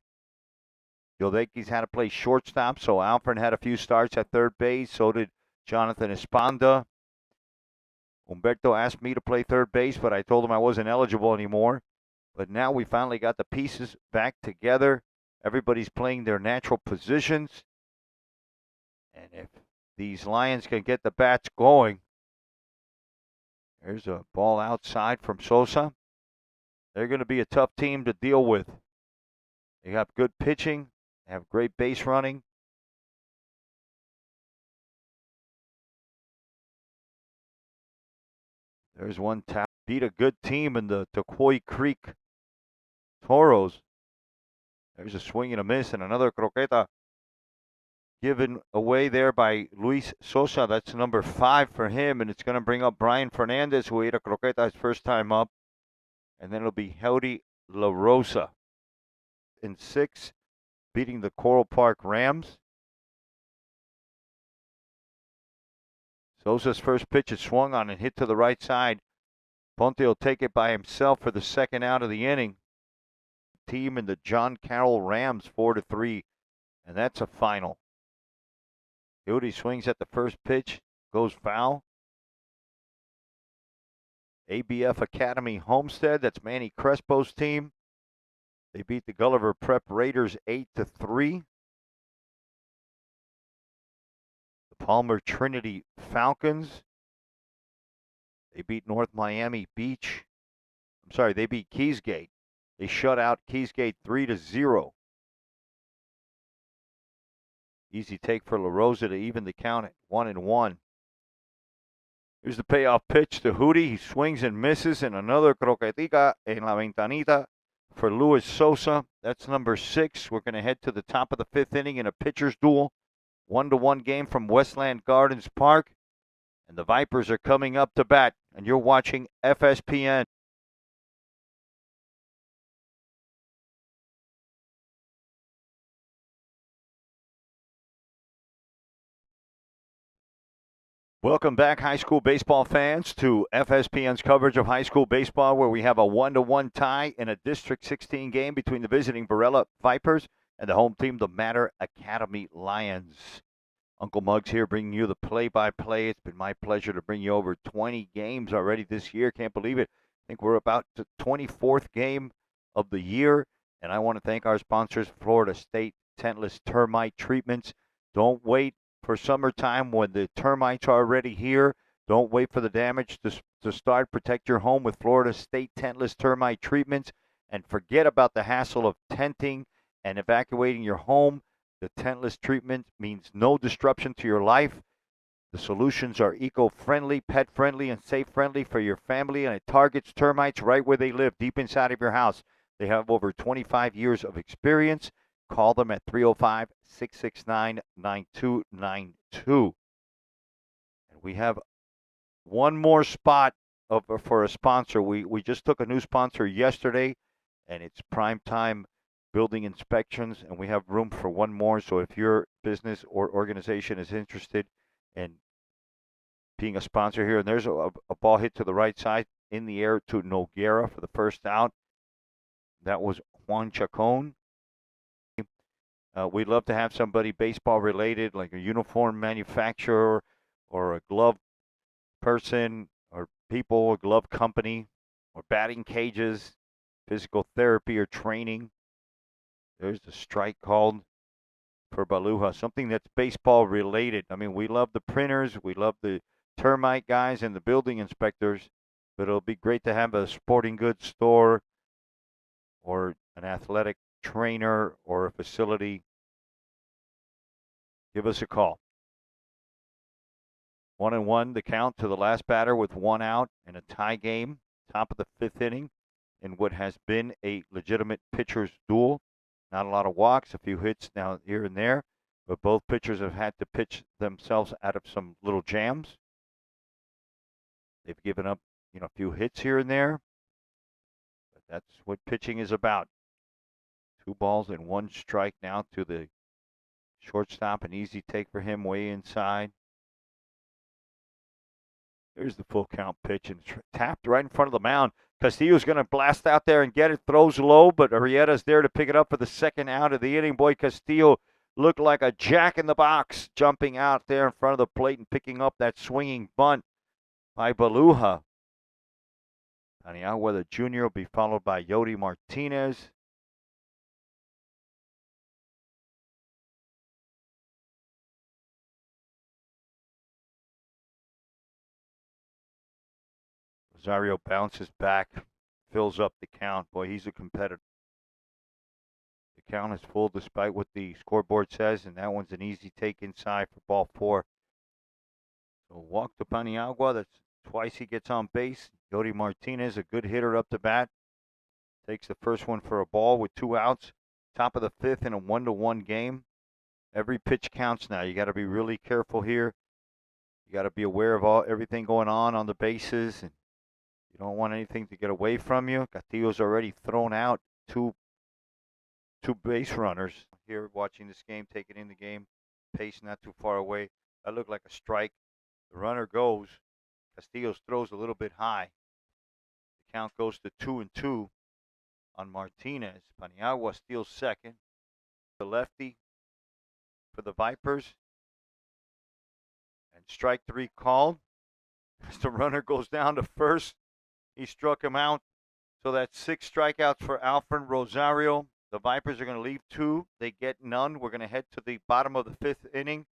Yodeki's had to play shortstop, so Alfred had a few starts at third base. So did Jonathan Esponda. Humberto asked me to play third base, but I told him I wasn't eligible anymore. But now we finally got the pieces back together. Everybody's playing their natural positions. And if these Lions can get the bats going, there's a ball outside from Sosa. They're going to be a tough team to deal with. They have good pitching. They have great base running. There's one tap. Beat a good team in the Tocoy Creek Toros. There's a swing and a miss, and another croqueta given away there by Luis Sosa. That's number 5 for him, and it's going to bring up Brian Fernandez, who ate a croqueta his first time up. And then it'll be Howdy La Rosa in 6, beating the Coral Park Rams. Sosa's first pitch is swung on and hit to the right side. Ponte will take it by himself for the second out of the inning. Team in the John Carroll Rams 4-3, and that's a final. Howdy swings at the first pitch, goes foul. ABF Academy Homestead, that's Manny Crespo's team. They beat the Gulliver Prep Raiders 8-3. The Palmer Trinity Falcons, they beat North Miami Beach. They beat Keysgate. They shut out Keysgate 3-0. Easy take for La Rosa to even the count at 1-1. Here's the payoff pitch to Howdy. He swings and misses, and another croquetica en la ventanita for Luis Sosa. That's number 6. We're going to head to the top of the 5th inning in a pitcher's duel. 1-1 game from Westland Gardens Park. And the Vipers are coming up to bat, and you're watching FSPN. Welcome back, high school baseball fans, to FSPN's coverage of high school baseball, where we have a 1-1 tie in a District 16 game between the visiting Varella Vipers and the home team, the Mater Academy Lions. Uncle Muggs here bringing you the play-by-play. It's been my pleasure to bring you over 20 games already this year. Can't believe it. I think we're about the 24th game of the year, and I want to thank our sponsors, Florida State Tentless Termite Treatments. Don't wait for summertime when the termites are already here. Don't wait for the damage to start. Protect your home with Florida State Tentless Termite Treatments, and forget about the hassle of tenting and evacuating your home. The tentless treatment means no disruption to your life. The solutions are eco-friendly, pet-friendly, and safe-friendly for your family, and it targets termites right where they live, deep inside of your house. They have over 25 years of experience. Call them at 305-669-9292. And we have one more spot for a sponsor. We just took a new sponsor yesterday, and it's Prime Time Building Inspections, and we have room for one more. So if your business or organization is interested in being a sponsor here, and there's a ball hit to the right side in the air to Noguera for the first out. That was Juan Chacon. We'd love to have somebody baseball related, like a uniform manufacturer or a glove person or people, a glove company, or batting cages, physical therapy or training. There's the strike called for Baluha, something that's baseball related. I mean, we love the printers, we love the termite guys and the building inspectors, but it'll be great to have a sporting goods store or an athletic trainer or a facility. Give us a call. 1-1 the count to the last batter with one out in a tie game, top of the fifth inning, in what has been a legitimate pitcher's duel. Not a lot of walks, a few hits now here and there, but both pitchers have had to pitch themselves out of some little jams. They've given up, a few hits here and there, but that's what pitching is about. 2 balls and 1 strike now to the shortstop, an easy take for him way inside. There's the full count pitch and tapped right in front of the mound. Castillo's going to blast out there and get it. Throws low, but Arrieta's there to pick it up for the second out of the inning. Boy, Castillo looked like a jack in the box, jumping out there in front of the plate and picking up that swinging bunt by Baluha. Paniagua, the junior, will be followed by Yodi Martinez. Rosario bounces back, fills up the count. Boy, he's a competitor. The count is full despite what the scoreboard says, and that one's an easy take inside for ball 4. So walk to Paniagua. That's twice he gets on base. Yodi Martinez, a good hitter up to bat. Takes the first one for a ball with 2 outs. Top of the fifth in a 1-1 game. Every pitch counts now. You got to be really careful here. You got to be aware of everything going on the bases, and you don't want anything to get away from you. Castillo's already thrown out two base runners here watching this game, taking in the game. Pace not too far away. That looked like a strike. The runner goes. Castillo's throws a little bit high. The count goes to 2-2 on Martinez. Paniagua steals second. The lefty for the Vipers. And strike 3 called. As the runner goes down to first, he struck him out. So that's 6 strikeouts for Alfred Rosario. The Vipers are going to leave 2. They get none. We're going to head to the bottom of the 5th inning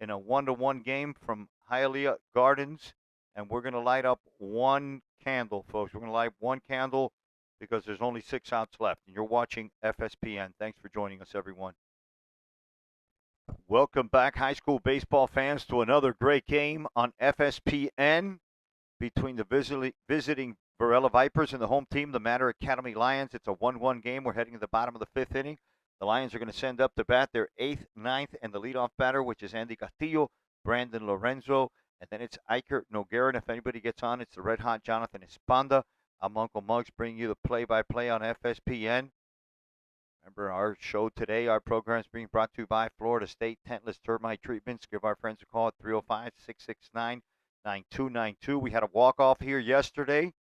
in a 1-1 game from Hialeah Gardens. And we're going to light up 1 candle, folks. We're going to light 1 candle because there's only 6 outs left. And you're watching FSPN. Thanks for joining us, everyone. Welcome back, high school baseball fans, to another great game on FSPN between the visiting Varella Vipers and the home team, the Mater Academy Lions. It's a 1-1 game. We're heading to the bottom of the 5th inning. The Lions are going to send up to bat their 8th, 9th, and the leadoff batter, which is Andy Castillo, Brandon Lorenzo, and then it's Iker Noguera. And if anybody gets on, it's the red-hot Jonathan Esponda. I'm Uncle Muggs bringing you the play-by-play on FSPN. Remember our show today, our program is being brought to you by Florida State Tentless Termite Treatments. Give our friends a call at 305-669-9292. We had a walk-off here yesterday.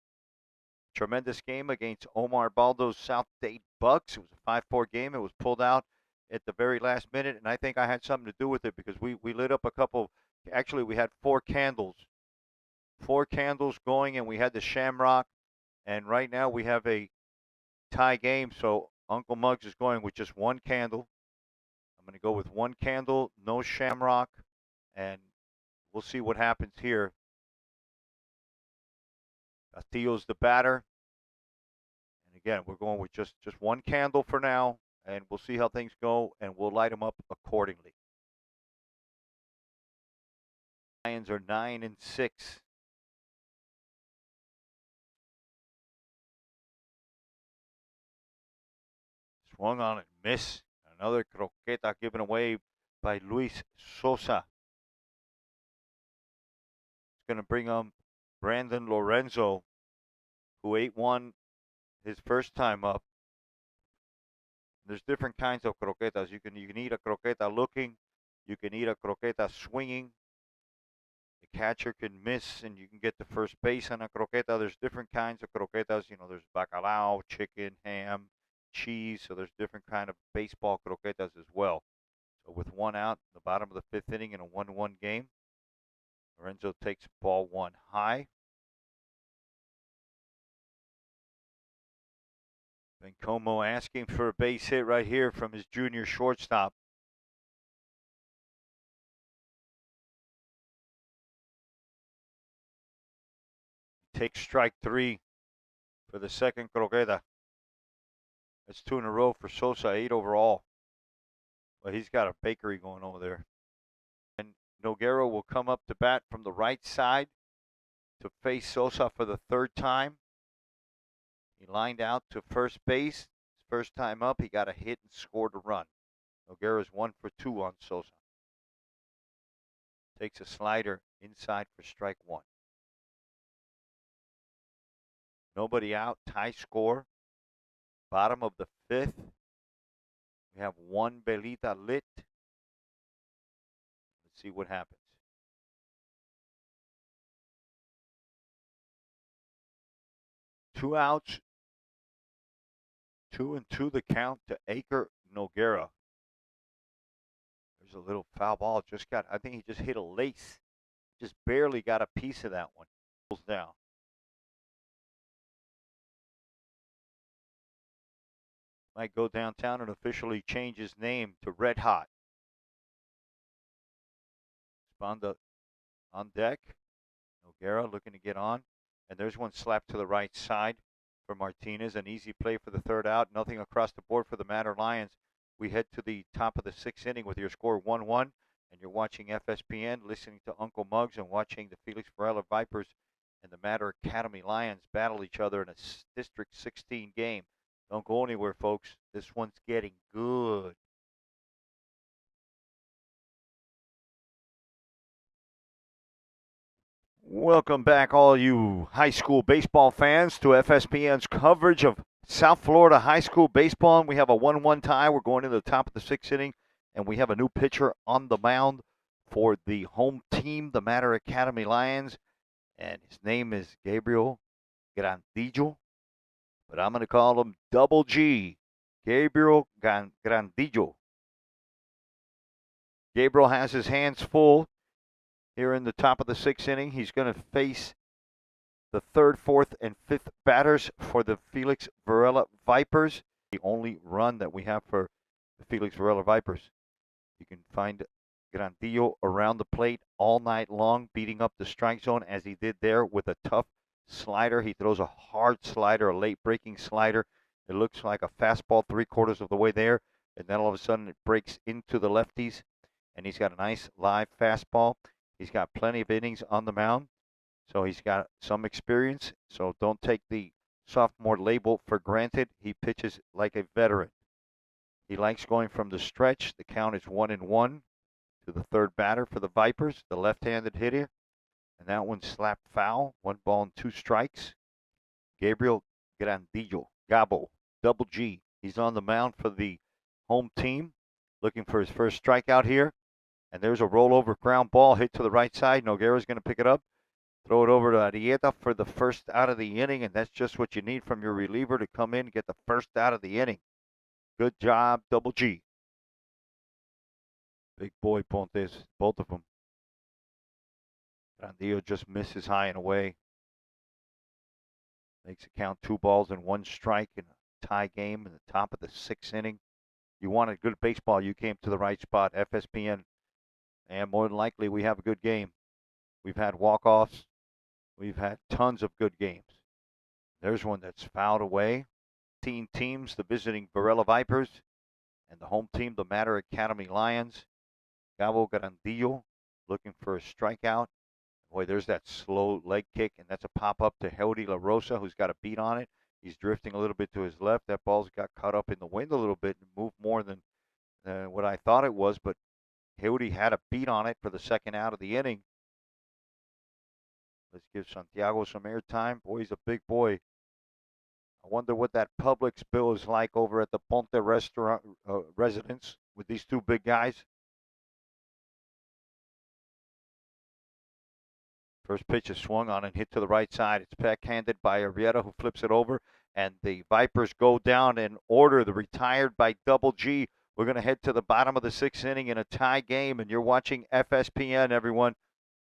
Tremendous game against Omar Baldo's South Dade Bucks. It was a 5-4 game. It was pulled out at the very last minute, and I think I had something to do with it because we lit up a couple. Actually, we had 4 candles. 4 candles going, and we had the Shamrock. And right now we have a tie game, so Uncle Muggs is going with just 1 candle. I'm going to go with 1 candle, no Shamrock, and we'll see what happens here. Castillo's the batter. And again, we're going with just 1 candle for now, and we'll see how things go, and we'll light them up accordingly. Lions are 9-6. Swung on and miss. Another croqueta given away by Luis Sosa. It's going to bring him Brandon Lorenzo, who ate one his first time up. There's different kinds of croquetas. You can eat a croqueta looking. You can eat a croqueta swinging. The catcher can miss and you can get to first base on a croqueta. There's different kinds of croquetas. There's bacalao, chicken, ham, cheese. So there's different kind of baseball croquetas as well. So with one out, the bottom of the fifth inning in a 1-1 game, Lorenzo takes ball one high. Bencomo asking for a base hit right here from his junior shortstop. Takes strike three for the second croqueta. That's 2 in a row for Sosa, 8 overall. Well, he's got a bakery going over there. And Noguera will come up to bat from the right side to face Sosa for the third time. He lined out to first base. His first time up, he got a hit and scored a run. Noguera's 1 for 2 on Sosa. Takes a slider inside for strike one. Nobody out, tie score. Bottom of the fifth. We have one velita lit. Let's see what happens. Two outs. 2-2 the count to Acre Noguera. There's a little foul ball. I think he just hit a lace. Just barely got a piece of that one. Pulls down. Might go downtown and officially change his name to Red Hot. Sponda on deck. Noguera looking to get on. And there's one slapped to the right side for Martinez. An easy play for the third out. Nothing across the board for the Matter Lions. We head to the top of the sixth inning with your score 1-1. And you're watching FSPN, listening to Uncle Muggs, and watching the Felix Varela Vipers and the Matter Academy Lions battle each other in a District 16 game. Don't go anywhere, folks. This one's getting good. Welcome back, all you high school baseball fans, to FSPN's coverage of South Florida high school baseball. And we have a 1-1 tie. We're going into the top of the sixth inning, and we have a new pitcher on the mound for the home team, the Matter Academy Lions. And his name is Gabriel Grandillo, but I'm going to call him Double G, Gabriel Grandillo. Gabriel has his hands full here in the top of the sixth inning. He's going to face the third, fourth, and fifth batters for the Felix Varela Vipers. The only run that we have for the Felix Varela Vipers. You can find Grandillo around the plate all night long, beating up the strike zone as he did there with a tough slider. He throws a hard slider, a late breaking slider. It looks like a fastball 3/4 of the way there, and then all of a sudden it breaks into the lefties, and he's got a nice live fastball. He's got plenty of innings on the mound, so he's got some experience. So don't take the sophomore label for granted. He pitches like a veteran. He likes going from the stretch. The count is 1-1 to the third batter for the Vipers, the left-handed hitter. And that one slapped foul. 1-2 strikes. Gabriel Grandillo, Gabo, Double G. He's on the mound for the home team, looking for his first strikeout here. And there's a rollover ground ball hit to the right side. Noguera's going to pick it up, throw it over to Arrieta for the first out of the inning, and that's just what you need from your reliever to come in and get the first out of the inning. Good job, Double G. Big boy Pontes, both of them. Grandillo just misses high and away. Makes it count 2-1 strike in a tie game in the top of the sixth inning. You wanted good baseball, you came to the right spot, FSPN. And more than likely, we have a good game. We've had walk-offs. We've had tons of good games. There's one that's fouled away. Teams, the visiting Varela Vipers, and the home team, the Matter Academy Lions. Gabo Grandillo looking for a strikeout. Boy, there's that slow leg kick, and that's a pop-up to Hody La Rosa, who's got a beat on it. He's drifting a little bit to his left. That ball's got caught up in the wind a little bit and moved more than what I thought it was, but Hody had a beat on it for the second out of the inning. Let's give Santiago some airtime. Boy, he's a big boy. I wonder what that Publix bill is like over at the Ponte restaurant residence with these two big guys. First pitch is swung on and hit to the right side. It's backhanded by Arrieta, who flips it over, and the Vipers go down in order. The retired by Double G. We're going to head to the bottom of the sixth inning in a tie game, and you're watching FSPN, everyone.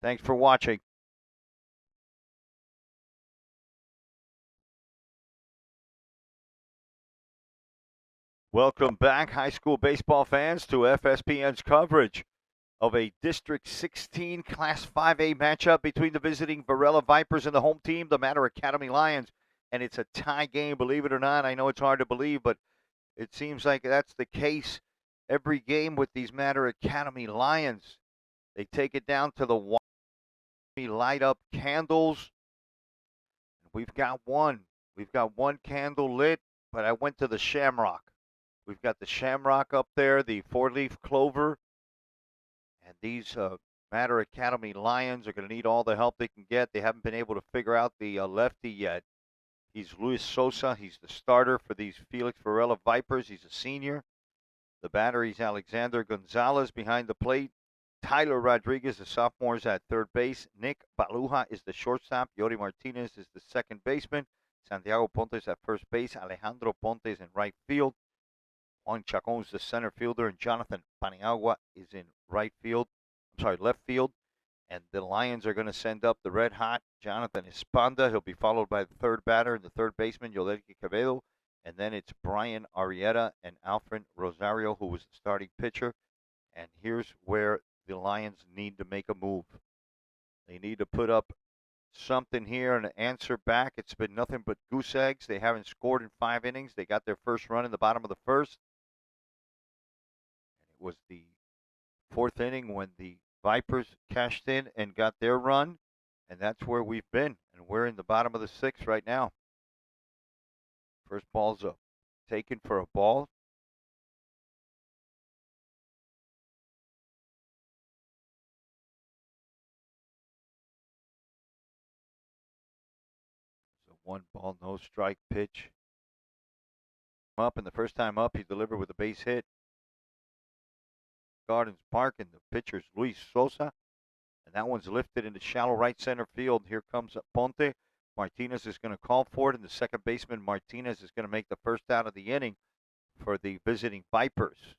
Thanks for watching. Welcome back, high school baseball fans, to FSPN's coverage of a District 16 Class 5A matchup between the visiting Varella Vipers and the home team, the Mater Academy Lions. And it's a tie game, believe it or not. I know it's hard to believe, but it seems like that's the case every game with these Mater Academy Lions. They take it down to the wire, light up candles. We've got one. We've got one candle lit, but I went to the shamrock. We've got the shamrock up there, the four-leaf clover. And these Mater Academy Lions are going to need all the help they can get. They haven't been able to figure out the lefty yet. He's Luis Sosa. He's the starter for these Felix Varela Vipers. He's a senior. The batter is Alexander Gonzalez behind the plate. Tyler Rodriguez, the sophomore, is at third base. Nick Baluja is the shortstop. Yori Martinez is the second baseman. Santiago Pontes at first base. Alejandro Pontes in right field. Juan Chacon is the center fielder, and Jonathan Paniagua is in left field. And the Lions are going to send up the red hot Jonathan Espanda. He'll be followed by the third batter and the third baseman, Yodelki Quevedo. And then it's Brian Arrieta and Alfred Rosario, who was the starting pitcher. And here's where the Lions need to make a move. They need to put up something here and answer back. It's been nothing but goose eggs. They haven't scored in 5 innings. They got their first run in the bottom of the first. And it was the 4th inning when the Vipers cashed in and got their run. And that's where we've been. And we're in the bottom of the 6th right now. First ball's up. Taken for a ball. So 1 ball, no strike pitch. Up, and the first time up, he delivered with a base hit. Gardens Park, and the pitcher's Luis Sosa. And that one's lifted into shallow right center field. Here comes Ponte. Martinez is going to call for it, and the second baseman, Martinez, is going to make the first out of the inning for the visiting Vipers.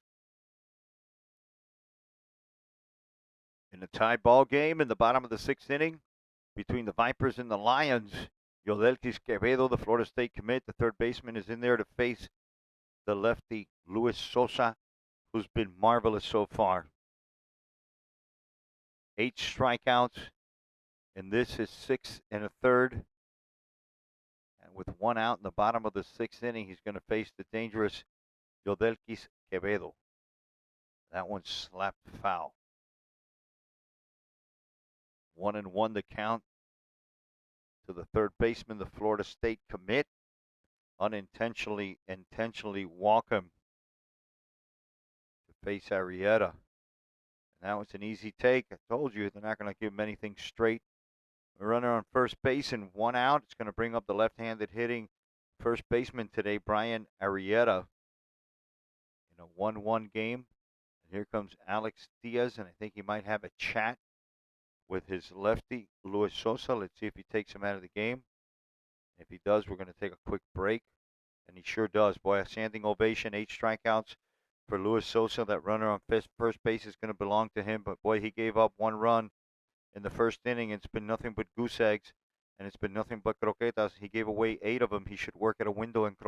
In a tie ball game in the bottom of the 6th inning between the Vipers and the Lions, Yodelkis Quevedo, the Florida State commit, the third baseman, is in there to face the lefty Luis Sosa, who's been marvelous so far. 8 strikeouts, and this is 6 1/3. And with 1 out in the bottom of the 6th inning, he's going to face the dangerous Yodelkis Quevedo. That one slapped foul. 1-1 the count to the third baseman, the Florida State commit. Intentionally walk him to face Arrieta. And that was an easy take. I told you they're not going to give him anything straight. A runner on first base and 1 out. It's going to bring up the left-handed hitting first baseman today, Brian Arrieta, in a 1-1 game. And here comes Alex Diaz, and I think he might have a chat with his lefty, Luis Sosa. Let's see if he takes him out of the game. If he does, we're going to take a quick break. And he sure does. Boy, a standing ovation, 8 strikeouts for Luis Sosa. That runner on first base is going to belong to him. But, boy, he gave up 1 run in the first inning. It's been nothing but goose eggs, and it's been nothing but croquetas. He gave away 8 of them. He should work at a window at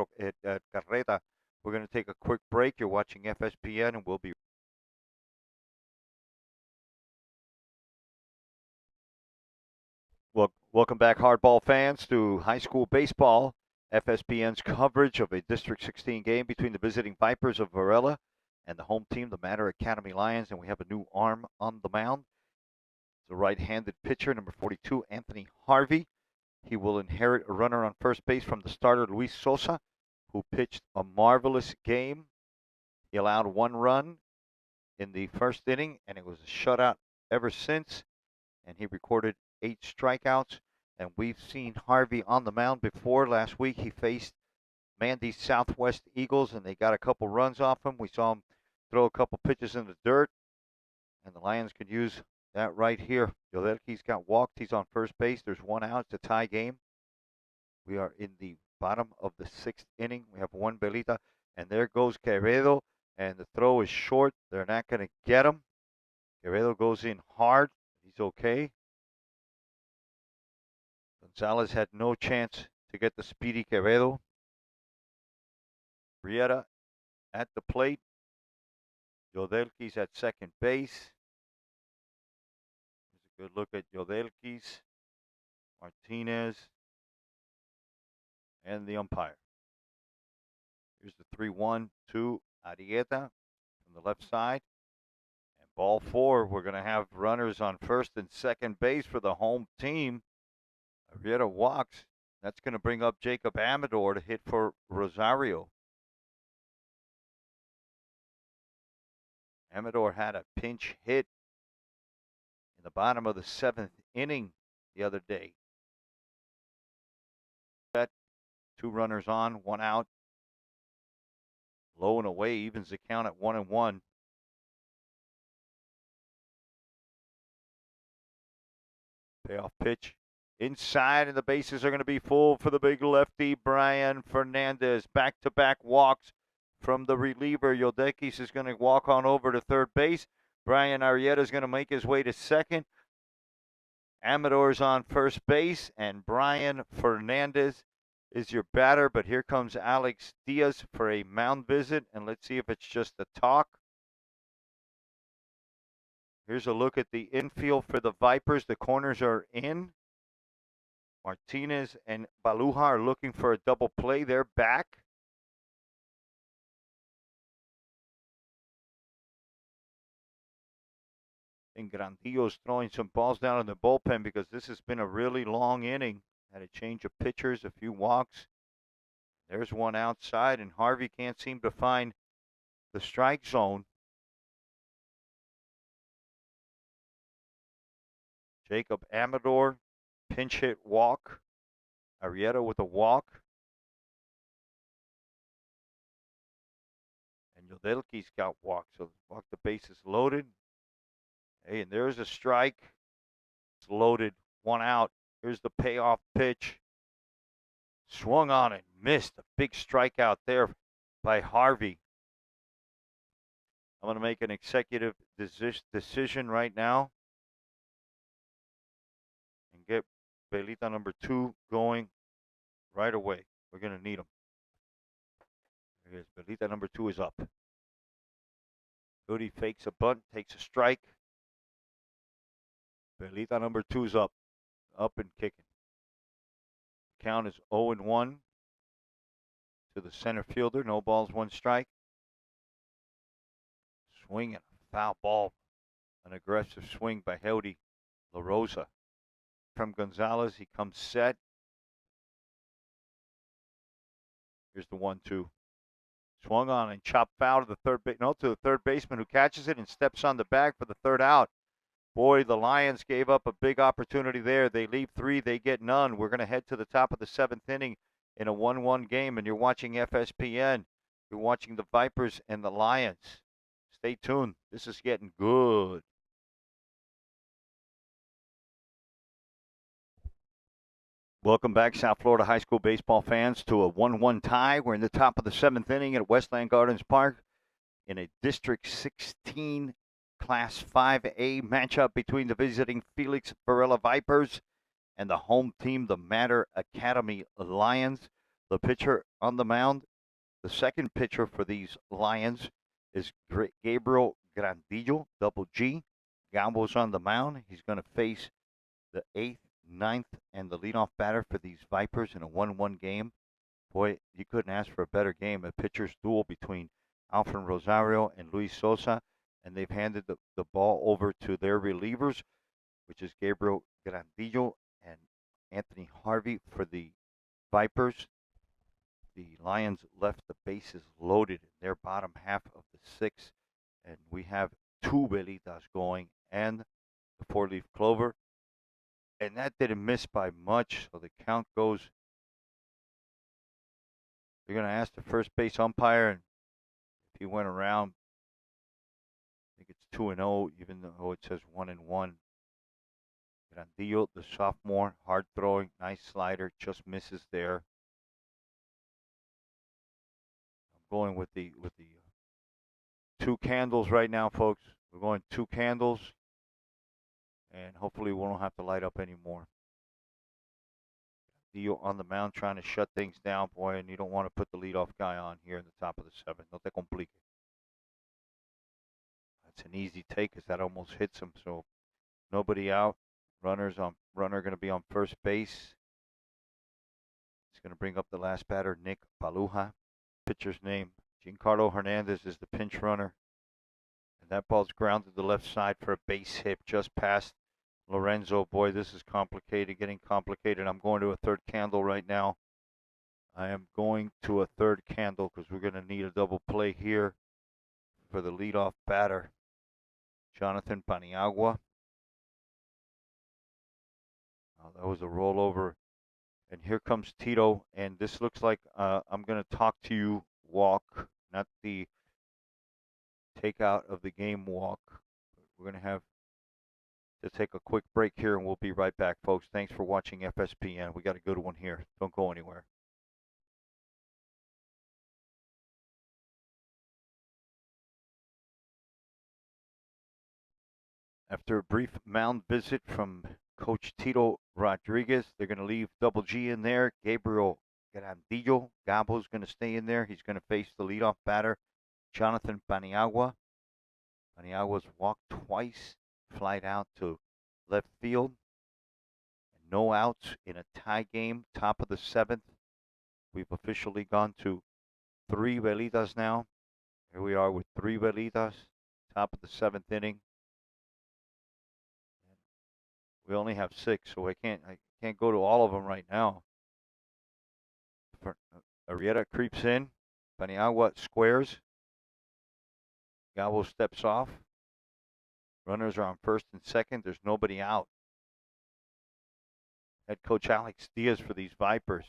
Carreta. We're going to take a quick break. You're watching FSPN, and we'll be welcome back, hardball fans, to high school baseball. FSPN's coverage of a District 16 game between the visiting Vipers of Varela and the home team, the Mater Academy Lions. And we have a new arm on the mound. The right-handed pitcher, number 42, Anthony Harvey. He will inherit a runner on first base from the starter, Luis Sosa, who pitched a marvelous game. He allowed 1 run in the first inning, and it was a shutout ever since. And he recorded 8 strikeouts. And we've seen Harvey on the mound before. Last week he faced Mandy's Southwest Eagles, and they got a couple runs off him. We saw him throw a couple pitches in the dirt, and the Lions could use that right here. Yodelki's got walked. He's on first base. There's 1 out. It's a tie game. We are in the bottom of the 6th inning. We have 1 Velita, and there goes Quevedo, and the throw is short. They're not going to get him. Quevedo goes in hard. He's okay. Gonzalez had no chance to get the speedy Quevedo. Rieta at the plate. Yodelki's at second base. Here's a good look at Yodelki's, Martinez, and the umpire. Here's the 3-1 to Arrieta from the left side. And ball 4, we're going to have runners on first and second base for the home team. Arrieta walks. That's going to bring up Jacob Amador to hit for Rosario. Amador had a pinch hit in the bottom of the 7th inning the other day. 2 runners on, 1 out. Low and away, evens the count at 1-1. Payoff pitch inside, and the bases are going to be full for the big lefty, Brian Fernandez. Back-to-back walks from the reliever. Yodekis is going to walk on over to third base. Brian Arrieta is going to make his way to second. Amador's on first base, and Brian Fernandez is your batter. But here comes Alex Diaz for a mound visit, and let's see if it's just a talk. Here's a look at the infield for the Vipers. The corners are in. Martinez and Baluja are looking for a double play. They're back. And Grandillo's throwing some balls down in the bullpen because this has been a really long inning. Had a change of pitchers, a few walks. There's one outside, and Harvey can't seem to find the strike zone. Jacob Amador, pinch hit walk. Arrieta with a walk. And Yodelki's got walk, so walk, the base is loaded. Hey, and there's a strike. It's loaded, 1 out. Here's the payoff pitch. Swung on it, missed. A big strikeout there by Harvey. I'm going to make an executive decision right now and get Velita number 2 going right away. We're going to need him. There he is. Velita number 2 is up. Goody fakes a bunt, takes a strike. Velita number 2 is up and kicking. Count is 0-1 to the center fielder. No balls, 1 strike. Swing and a foul ball. An aggressive swing by Howdy La Rosa. From Gonzalez, he comes set. Here's the 1-2. Swung on and chopped foul to the third baseman, who catches it and steps on the bag for the 3rd out. Boy, the Lions gave up a big opportunity there. They leave 3, they get none. We're going to head to the top of the 7th inning in a 1-1 game, and you're watching FSPN. You're watching the Vipers and the Lions. Stay tuned. This is getting good. Welcome back, South Florida high school baseball fans, to a 1-1 tie. We're in the top of the 7th inning at Westland Gardens Park in a District 16 Class 5A matchup between the visiting Felix Varela Vipers and the home team, the Matter Academy Lions. The pitcher on the mound, the second pitcher for these Lions, is Gabriel Grandillo, double G. Gambo's on the mound. He's going to face the 8th, 9th, and the leadoff batter for these Vipers in a 1-1 game. Boy, you couldn't ask for a better game. A pitcher's duel between Alfred Rosario and Luis Sosa. And they've handed the ball over to their relievers, which is Gabriel Grandillo and Anthony Harvey for the Vipers. The Lions left the bases loaded in their bottom half of the 6th, and we have 2 Velitas going and the 4-leaf clover. And that didn't miss by much, so the count goes. They're going to ask the first base umpire, and if he went around, I think it's 2-0, even though it says 1-1. Grandillo, the sophomore, hard throwing, nice slider, just misses there. I'm going with the two candles right now, folks. We're going two candles, and hopefully we won't have to light up anymore. Dio on the mound trying to shut things down, boy, and you don't want to put the leadoff guy on here in the top of the seventh. No te complique. That's an easy take because that almost hits him. So nobody out. Runner going to be on first base. He's going to bring up the last batter, Nick Paluja. Pitcher's name, Giancarlo Hernandez, is the pinch runner. And that ball's grounded to the left side for a base hit just past Lorenzo. Boy, this is complicated, getting complicated. I'm going to a third candle right now. I am going to a third candle because we're going to need a double play here for the leadoff batter, Jonathan Paniagua. Oh, that was a rollover. And here comes Tito, and this looks like I'm going to talk to you walk, not the takeout of the game walk. We're going to have to take a quick break here, and we'll be right back, folks. Thanks for watching FSPN. We got a good one here. Don't go anywhere. After a brief mound visit from Coach Tito Rodriguez, they're going to leave Double G in there. Gabriel Grandillo, Gabo's going to stay in there. He's going to face the leadoff batter, Jonathan Paniagua. Paniagua's walked twice, flied out to left field. No outs in a tie game, top of the seventh. We've officially gone to 3 velitas now. Here we are with 3 velitas, top of the seventh inning. We only have 6, so I can't go to all of them right now. Arrieta creeps in. Paniagua squares. Gabo steps off. Runners are on first and second. There's nobody out. Head coach Alex Diaz for these Vipers.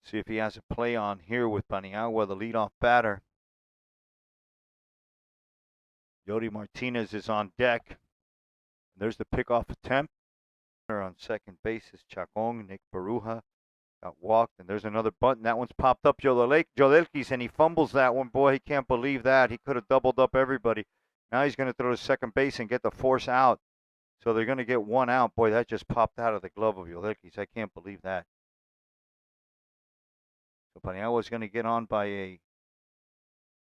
See if he has a play on here with Paniagua, the leadoff batter. Yodi Martinez is on deck. There's the pickoff attempt. On second base is Chacon. Nick Baruja got walked, and there's another bunt, and that one's popped up. Jodelkis, and he fumbles that one. Boy, he can't believe that. He could have doubled up everybody. Now he's going to throw to second base and get the force out. So they're going to get one out. Boy, that just popped out of the glove of Jodelkis. I can't believe that. So Paniagua is going to get on by a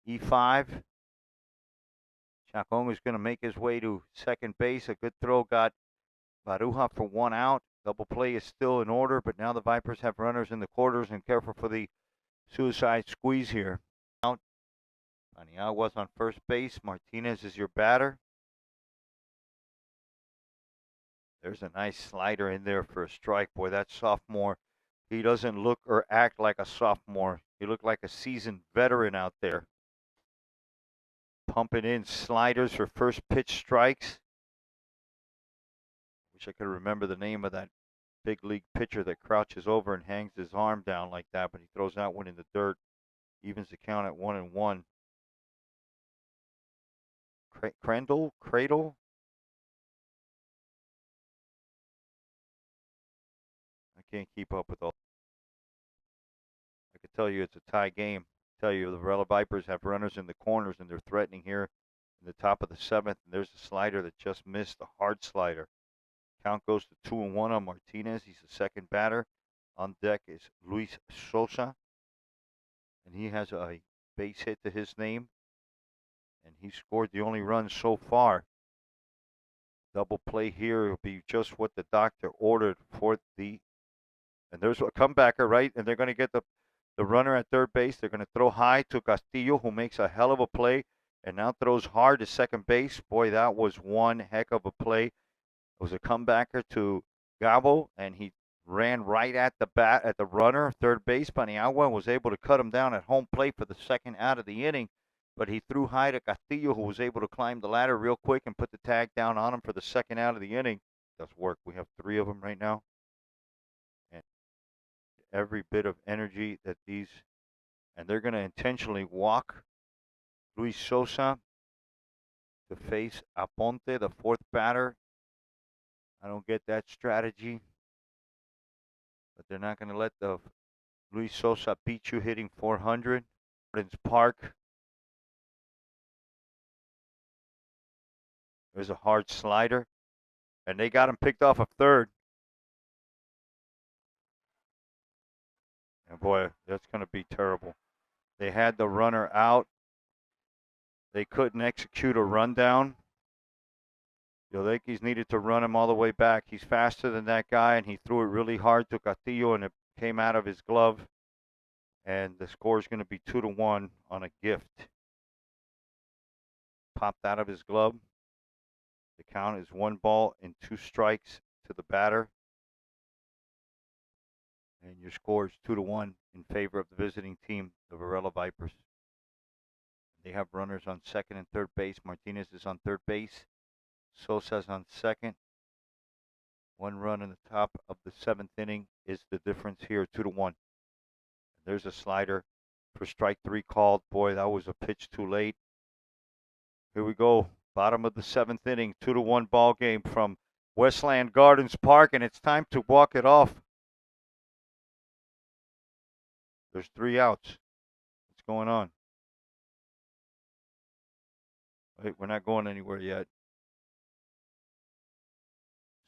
E5. Chacon is going to make his way to second base. A good throw got Baruja for one out. Double play is still in order, but now the Vipers have runners in the quarters, and careful for the suicide squeeze here. Out. Paniagua's on first base. Martinez is your batter. There's a nice slider in there for a strike. Boy, that sophomore, he doesn't look or act like a sophomore. He looked like a seasoned veteran out there. Pumping in sliders for first pitch strikes. Wish I could remember the name of that big league pitcher that crouches over and hangs his arm down like that, but he throws that one in the dirt. Evens the count at 1-1. Cradle? I can't keep up with all. I could tell you it's a tie game. Tell you the Varella Vipers have runners in the corners, and they're threatening here in the top of the seventh. And there's a slider that just missed, a hard slider. Count goes to 2-1 on Martinez. He's the second batter. On deck is Luis Sosa, and he has a base hit to his name, and he scored the only run so far. Double play here will be just what the doctor ordered for the. And there's a comebacker, right? And they're going to get the runner at third base. They're going to throw high to Castillo, who makes a hell of a play and now throws hard to second base. Boy, that was one heck of a play. It was a comebacker to Gabo, and he ran right at the runner, third base. Paniagua was able to cut him down at home plate for the second out of the inning. but he threw high to Castillo, who was able to climb the ladder real quick and put the tag down on him for the second out of the inning. Does work. We have 3 of them right now. And every bit of energy that these, and they're going to intentionally walk Luis Sosa to face Aponte, the 4th batter. I don't get that strategy, but they're not going to let the Luis Sosa beat you hitting 400. Gardens Park. There's a hard slider, and they got him picked off of 3rd. And boy, that's going to be terrible. They had the runner out. They couldn't execute a rundown. Yodequis needed to run him all the way back. He's faster than that guy, and he threw it really hard to Castillo, and it came out of his glove. And the score is going to be 2-1 on a gift. Popped out of his glove. The count is 1 ball and 2 strikes to the batter. And your score is 2-1 in favor of the visiting team, the Varella Vipers. They have runners on 2nd and 3rd base. Martinez is on 3rd base. Sosa's on 2nd. 1 run in the top of the 7th inning is the difference here, 2-1. There's a slider for strike 3 called. Boy, that was a pitch too late. Here we go. Bottom of the 7th inning, 2-1 ball game from Westland Gardens Park, and it's time to walk it off. There's 3 outs. What's going on? Wait, we're not going anywhere yet.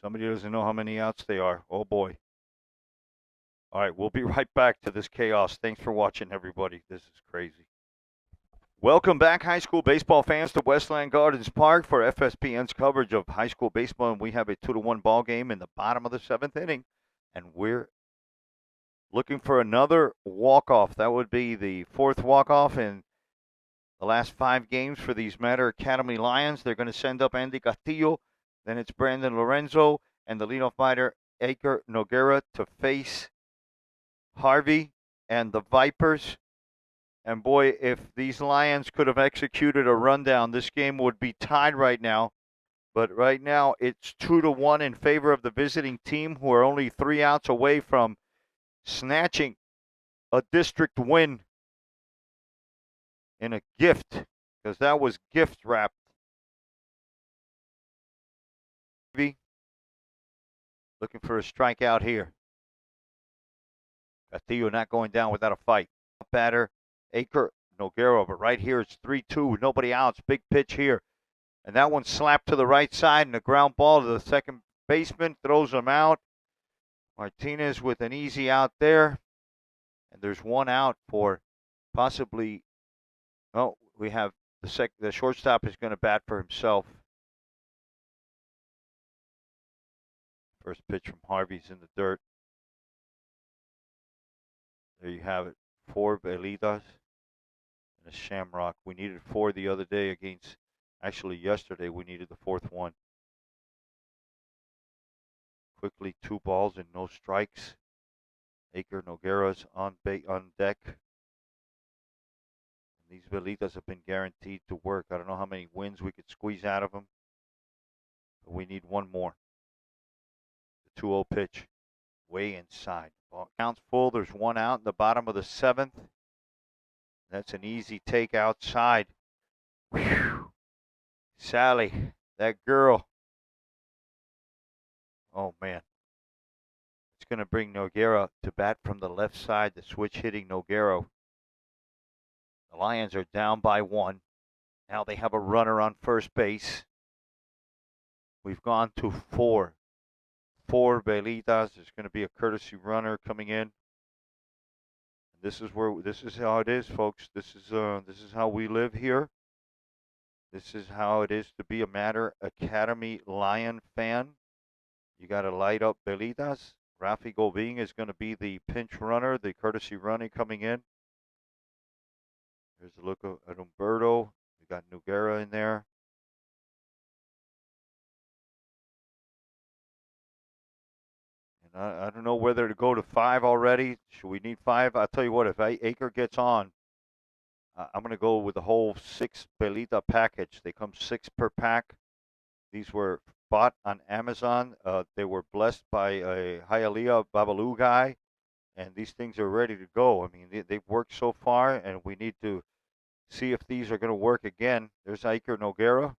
Somebody doesn't know how many outs they are. Oh, boy. All right, we'll be right back to this chaos. Thanks for watching, everybody. This is crazy. Welcome back, high school baseball fans, to Westland Gardens Park for FSPN's coverage of high school baseball. And we have a 2-1 ball game in the bottom of the 7th inning. And we're looking for another walk-off. That would be the 4th walk-off in the last 5 games for these Matter Academy Lions. They're going to send up Andy Castillo. Then it's Brandon Lorenzo and the leadoff batter, Aker Noguera, to face Harvey and the Vipers. And boy, if these Lions could have executed a rundown, this game would be tied right now. But right now, it's 2-1 in favor of the visiting team, who are only 3 outs away from snatching a district win in a gift, because that was gift wrapped. Looking for a strikeout here. Castillo not going down without a fight. Batter, Aker Noguera, but right here it's 3-2, nobody outs. Big pitch here. And that one slapped to the right side, and a ground ball to the second baseman, throws him out. Martinez with an easy out there. And there's 1 out for possibly, oh, we have the shortstop is going to bat for himself. First pitch from Harvey's in the dirt. There you have it. 4 Velitas and a Shamrock. We needed 4 the other day against, actually yesterday we needed the 4th one. Quickly 2 balls and no strikes. Aker Noguera's on deck. And these Velitas have been guaranteed to work. I don't know how many wins we could squeeze out of them, but we need 1 more. The 2-0 pitch, way inside. Ball counts full. There's 1 out in the bottom of the 7th. That's an easy take outside. Whew. Sally, that girl. Oh, man. It's going to bring Noguera to bat from the left side, the switch hitting Noguera. The Lions are down by 1. Now they have a runner on first base. We've gone to 4. 4 Velitas. There's going to be a courtesy runner coming in. This is how it is, folks. This is how we live here. This is how it is to be a Matter Academy Lion fan. You got to light up Velitas. Rafi Goving is going to be the pinch runner, the courtesy runner coming in. Here's a look at Umberto. We got Noguera in there. And I don't know whether to go to 5 already. Should we need 5? I'll tell you what, if Aker gets on, I'm going to go with the whole 6 Belita package. They come 6 per pack. These were bought on Amazon. They were blessed by a Hialeah Babalu guy, and these things are ready to go. I mean, they've worked so far, and we need to see if these are going to work again. There's Iker Noguera.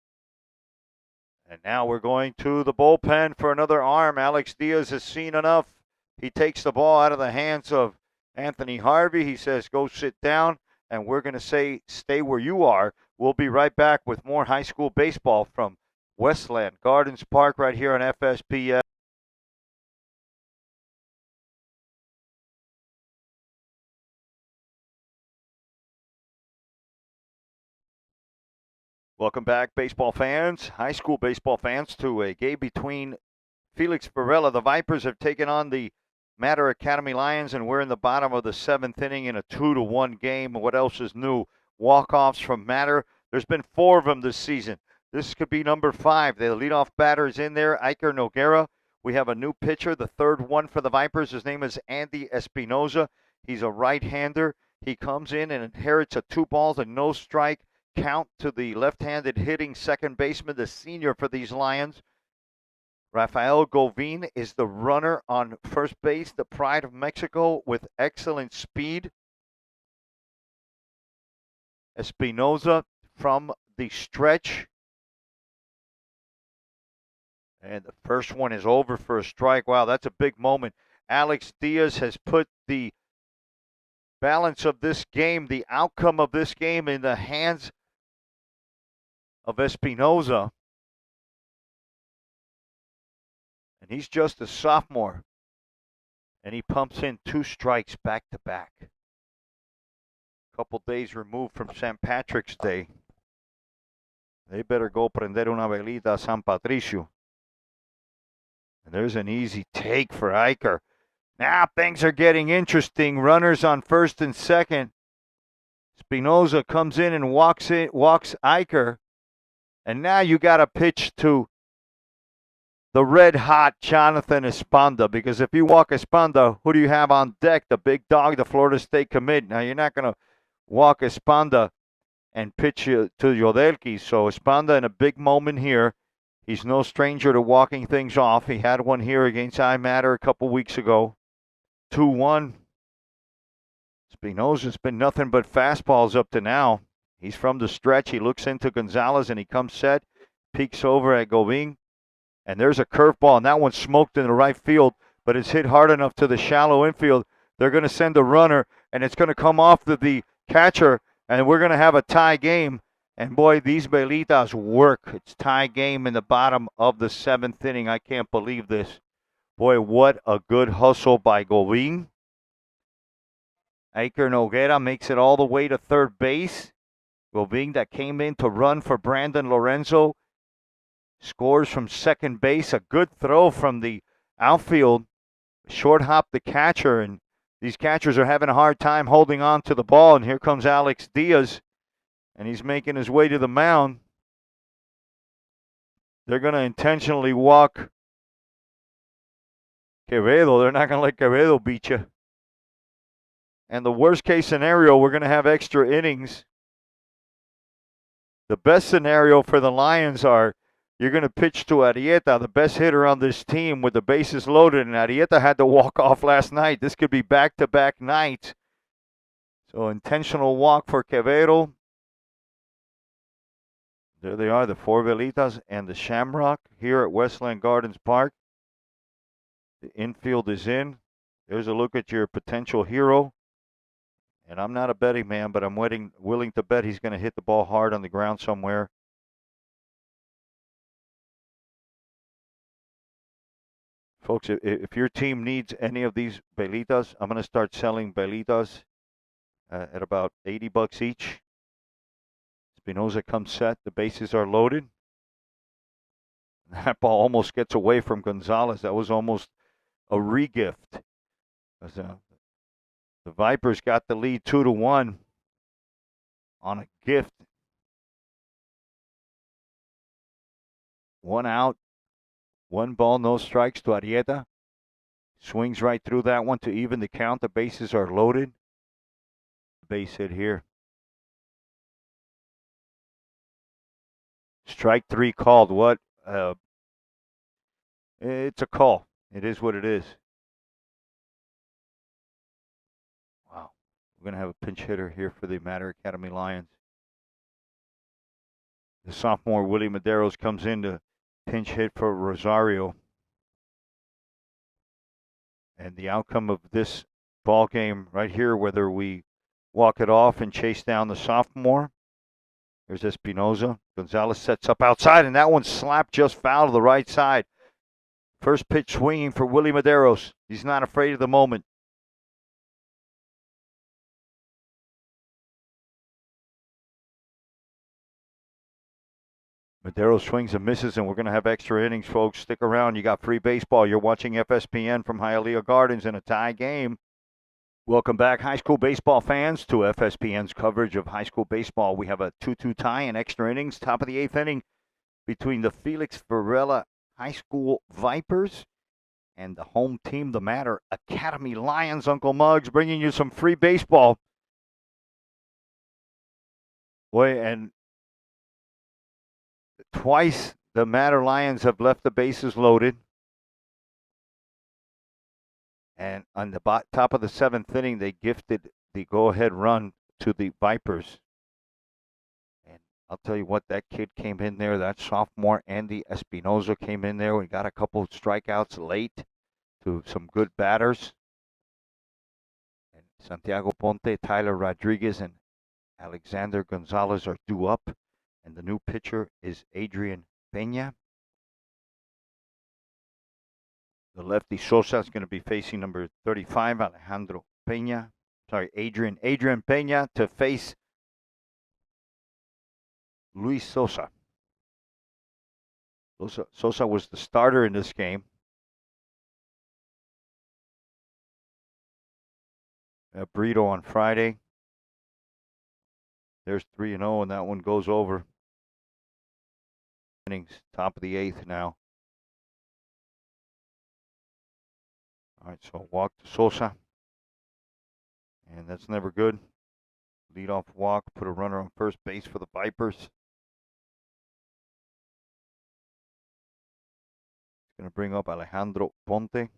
And now we're going to the bullpen for another arm. Alex Diaz has seen enough. He takes the ball out of the hands of Anthony Harvey. He says, go sit down, and we're going to say, stay where you are. We'll be right back with more high school baseball from Westland Gardens Park right here on FSPN. Welcome back, baseball fans, high school baseball fans, to a game between Felix Varela. The Vipers have taken on the Matter Academy Lions, and we're in the bottom of the 7th inning in a 2-1 game. What else is new? Walk-offs from Matter. There's been 4 of them this season. This could be number 5. The leadoff batter is in there, Iker Noguera. We have a new pitcher, the third one for the Vipers. His name is Andy Espinoza. He's a right-hander. He comes in and inherits a 2-balls and no strike count to the left-handed hitting second baseman, the senior for these Lions. Rafael Govin is the runner on first base, the pride of Mexico with excellent speed. Espinoza from the stretch. And the first one is over for a strike. Wow, that's a big moment. Alex Diaz has put the balance of this game, the outcome of this game, in the hands of Espinoza. And he's just a sophomore. And he pumps in 2 strikes back to back. A couple days removed from St. Patrick's Day. They better go prender una velita a San Patricio. And there's an easy take for Iker. Now things are getting interesting. Runners on first and second. Espinoza comes in and walks Iker. And now you got to pitch to the red-hot Jonathan Esponda, because if you walk Esponda, who do you have on deck? The big dog, the Florida State commit. Now, you're not going to walk Esponda and pitch to Yodelki. So Esponda in a big moment here. He's no stranger to walking things off. He had one here against iMatter a couple weeks ago. 2-1. Espinoza's been nothing but fastballs up to now. He's from the stretch. He looks into Gonzalez, and he comes set, peeks over at Govin. And there's a curveball, and that one's smoked in the right field, but it's hit hard enough to the shallow infield. They're going to send a runner, and it's going to come off to the catcher, and we're going to have a tie game. And, boy, these Belitas work. It's tie game in the bottom of the 7th inning. I can't believe this. Boy, what a good hustle by Govin. Iker Noguera makes it all the way to third base. Govin, that came in to run for Brandon Lorenzo, scores from second base. A good throw from the outfield. Short hop the catcher, and these catchers are having a hard time holding on to the ball. And here comes Alex Diaz, and he's making his way to the mound. They're going to intentionally walk Quevedo. They're not going to let Quevedo beat you. And the worst case scenario, we're going to have extra innings. The best scenario for the Lions are you're going to pitch to Arrieta, the best hitter on this team, with the bases loaded. And Arrieta had to walk off last night. This could be back-to-back nights. So intentional walk for Quevedo. There they are, the 4 Velitas and the Shamrock here at Westland Gardens Park. The infield is in. There's a look at your potential hero. And I'm not a betting man, but I'm willing to bet he's going to hit the ball hard on the ground somewhere. Folks, if your team needs any of these Belitas, I'm going to start selling Belitas at about $80 each. Espinoza comes set. The bases are loaded. That ball almost gets away from Gonzalez. That was almost a regift. The Vipers got the lead 2-1 on a gift. 1 out, 1 ball, no strikes to Arrieta. Swings right through that one to even the count. The bases are loaded. Base hit here. Strike three called. What? It's a call. It is what it is. Wow. We're going to have a pinch hitter here for the Mater Academy Lions. The sophomore, Willie Medeiros, comes in to pinch hit for Rosario. And the outcome of this ball game right here, whether we walk it off and chase down the sophomore. There's Espinoza. Gonzalez sets up outside, and that one slapped just foul to the right side. First pitch swinging for Willie Medeiros. He's not afraid of the moment. Medeiros swings and misses, and we're going to have extra innings, folks. Stick around. You got free baseball. You're watching FSPN from Hialeah Gardens in a tie game. Welcome back, high school baseball fans, to FSPN's coverage of high school baseball. We have a 2-2 tie in extra innings, top of the eighth inning, between the Felix Varela High School Vipers and the home team, the Mater Academy Lions. Uncle Muggs bringing you some free baseball. Boy, and twice the Mater Lions have left the bases loaded. And on the top of the seventh inning, they gifted the go-ahead run to the Vipers. And I'll tell you what, that kid came in there, that sophomore, Andy Espinoza, came in there. We got a couple of strikeouts late to some good batters. And Santiago Ponte, Tyler Rodriguez, and Alexander Gonzalez are due up. And the new pitcher is Adrian Peña. The lefty Sosa is going to be facing number 35, Alejandro Peña. Adrian Peña to face Luis Sosa. Sosa was the starter in this game. Brito on Friday. There's 3-0, and that one goes over. Innings, top of the eighth now. All right, so walk to Sosa. And that's never good. Leadoff walk, put a runner on first base for the Vipers. It's going to bring up Alejandro Ponte.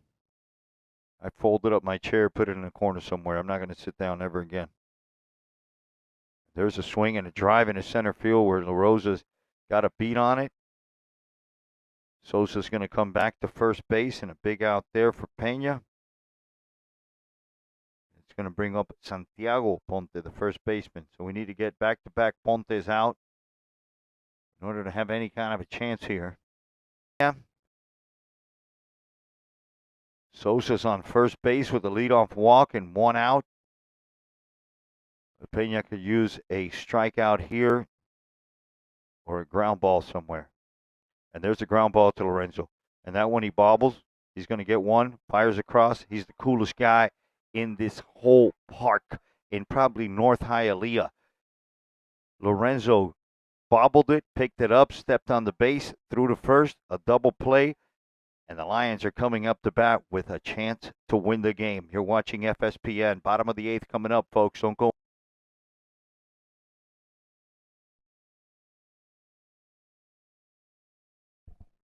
I folded up my chair, put it in a corner somewhere. I'm not going to sit down ever again. There's a swing and a drive in the center field where La Rosa's got a beat on it. Sosa's going to come back to first base, and a big out there for Peña. It's going to bring up Santiago Ponte, the first baseman. So we need to get back-to-back Pontes out in order to have any kind of a chance here. Yeah. Sosa's on first base with a leadoff walk and one out. Peña could use a strikeout here or a ground ball somewhere. And there's a ground ball to Lorenzo. And that one he bobbles. He's going to get one, fires across. He's the coolest guy in this whole park in probably North Hialeah. Lorenzo bobbled it, picked it up, stepped on the base, threw to first, a double play. And the Lions are coming up to bat with a chance to win the game. You're watching FSPN. Bottom of the eighth coming up, folks. Don't go.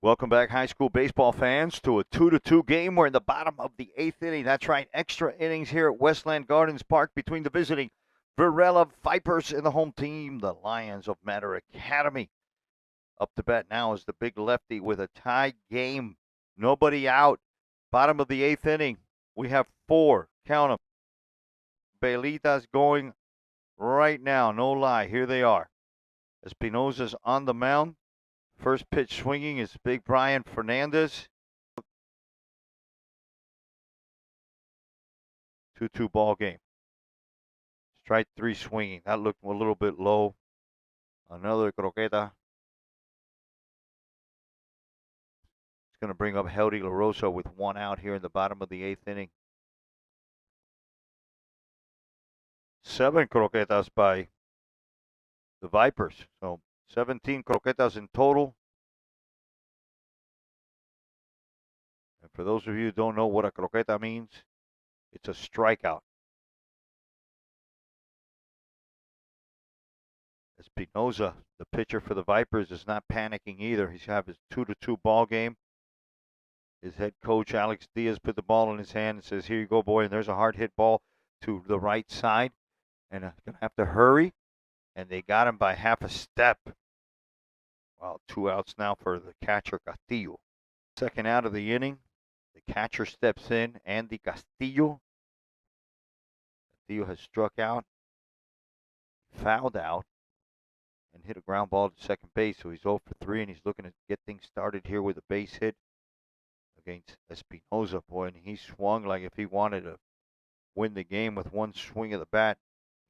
Welcome back, high school baseball fans, to a 2-2 game. We're in the bottom of the eighth inning. That's right, extra innings here at Westland Gardens Park between the visiting Varella Vipers and the home team, the Lions of Mater Academy. Up to bat now is the big lefty with a tie game. Nobody out. Bottom of the eighth inning. We have four. Count them. Bailitas going right now. No lie. Here they are. Espinoza's on the mound. First pitch swinging is Big Brian Fernandez. 2-2 ball game. Strike three swinging. That looked a little bit low. Another croqueta. It's going to bring up Heldy La Rosa with one out here in the bottom of the eighth inning. 7 croquetas by the Vipers. So 17 croquetas in total. And for those of you who don't know what a croqueta means, it's a strikeout. Espinoza, the pitcher for the Vipers, is not panicking either. He's having his 2-2 ball game. His head coach, Alex Diaz, put the ball in his hand and says, here you go, boy. And there's a hard hit ball to the right side. And going to have to hurry. And they got him by half a step. Well, 2 outs now for the catcher, Castillo. Second out of the inning. The catcher steps in, Andy Castillo. Castillo has struck out, fouled out, and hit a ground ball to second base. So he's 0 for 3, and he's looking to get things started here with a base hit against Espinoza, boy. And he swung like if he wanted to win the game with one swing of the bat.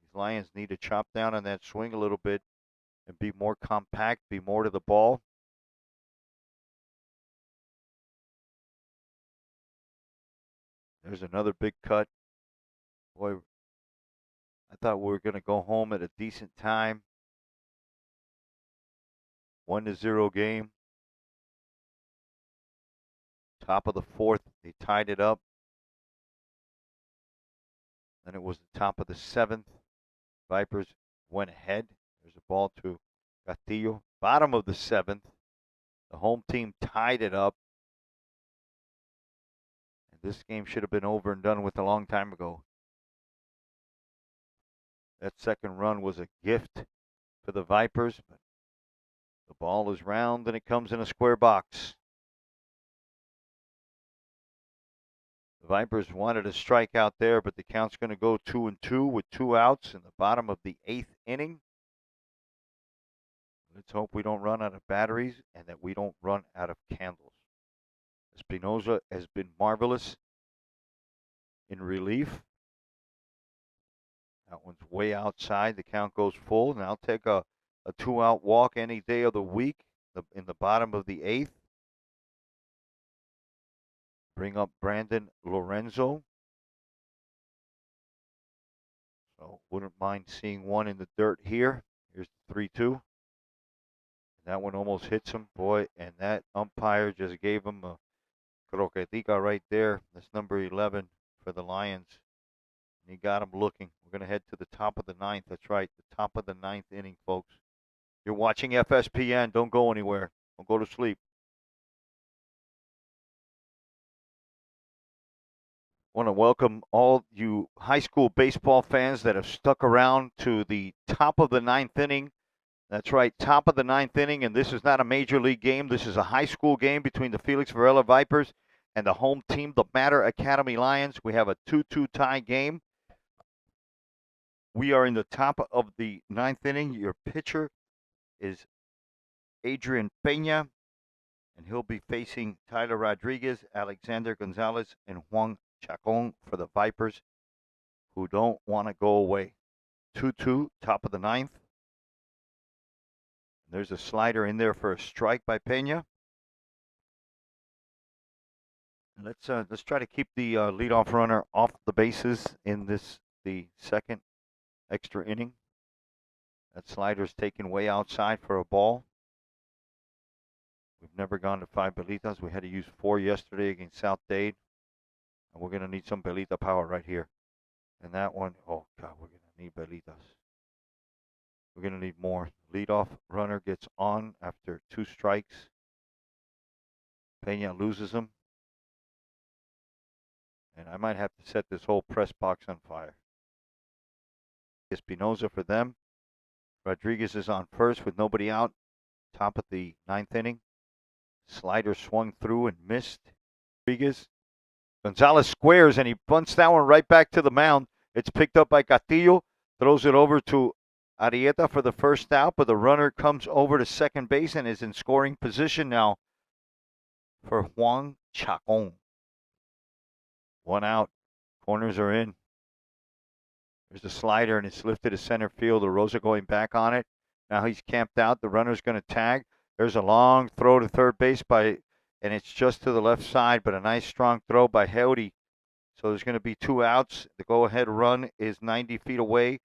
These Lions need to chop down on that swing a little bit and be more compact, be more to the ball. There's another big cut. Boy, I thought we were going to go home at a decent time. 1-0 game. Top of the fourth, they tied it up. Then it was the top of the seventh. Vipers went ahead. There's a ball to Castillo. Bottom of the seventh. The home team tied it up. And this game should have been over and done with a long time ago. That second run was a gift for the Vipers. But the ball is round and it comes in a square box. The Vipers wanted a strikeout there, but the count's going to go 2-2 with 2 outs in the bottom of the 8th inning. Let's hope we don't run out of batteries and that we don't run out of candles. Espinoza has been marvelous in relief. That one's way outside. The count goes full, and I'll take a 2-out walk any day of the week in the bottom of the 8th. Bring up Brandon Lorenzo. So wouldn't mind seeing one in the dirt here. Here's the 3-2. That one almost hits him, boy, and that umpire just gave him a croquetica right there. That's number 11 for the Lions. And he got him looking. We're going to head to the top of the 9th. That's right, the top of the 9th inning, folks. You're watching FSPN. Don't go anywhere. Don't go to sleep. I want to welcome all you high school baseball fans that have stuck around to the top of the 9th inning. That's right, top of the 9th inning, and this is not a major league game. This is a high school game between the Felix Varela Vipers and the home team, the Matter Academy Lions. We have a 2-2 tie game. We are in the top of the 9th inning. Your pitcher is Adrian Peña, and he'll be facing Tyler Rodriguez, Alexander Gonzalez, and Juan Chacon for the Vipers, who don't want to go away. 2-2, top of the 9th. There's a slider in there for a strike by Peña. Let's try to keep the leadoff runner off the bases in the second extra inning. That slider's taken way outside for a ball. We've never gone to 5 belitas. We had to use 4 yesterday against South Dade. And we're going to need some belita power right here. And that one, oh God, we're going to need belitas. We're going to need more. Leadoff runner gets on after 2 strikes. Peña loses them. And I might have to set this whole press box on fire. Espinoza for them. Rodriguez is on first with nobody out. Top of the 9th inning. Slider swung through and missed. Rodriguez. Gonzalez squares and he bunts that one right back to the mound. It's picked up by Castillo. Throws it over to Arrieta for the first out, but the runner comes over to second base and is in scoring position now for Juan Chacon. 1 out. Corners are in. There's the slider and it's lifted to center field. The Rosa going back on it. Now he's camped out. The runner's going to tag. There's a long throw to third base and it's just to the left side, but a nice strong throw by Howdy. So there's going to be 2 outs. The go-ahead run is 90 feet away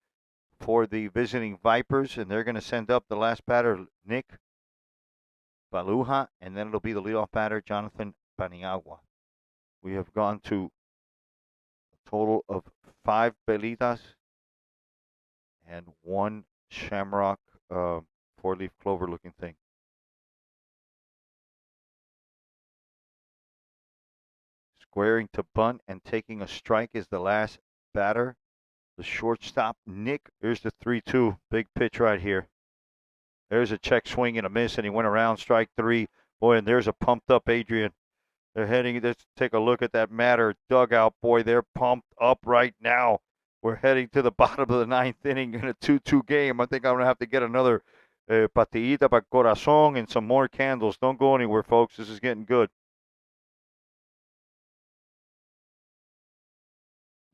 for the visiting Vipers, and they're going to send up the last batter, Nick Baluja, and then it'll be the leadoff batter, Jonathan Paniagua. We have gone to a total of 5 belitas and 1 Shamrock four-leaf clover looking thing. Squaring to bunt and taking a strike is the last batter. The shortstop, Nick. Here's the 3-2. Big pitch right here. There's a check swing and a miss, and he went around strike three. Boy, and there's a pumped up Adrian. They're heading. Let's take a look at that Matter dugout. Boy, they're pumped up right now. We're heading to the bottom of the ninth inning in a 2-2 game. I think I'm going to have to get another patillita para corazón and some more candles. Don't go anywhere, folks. This is getting good.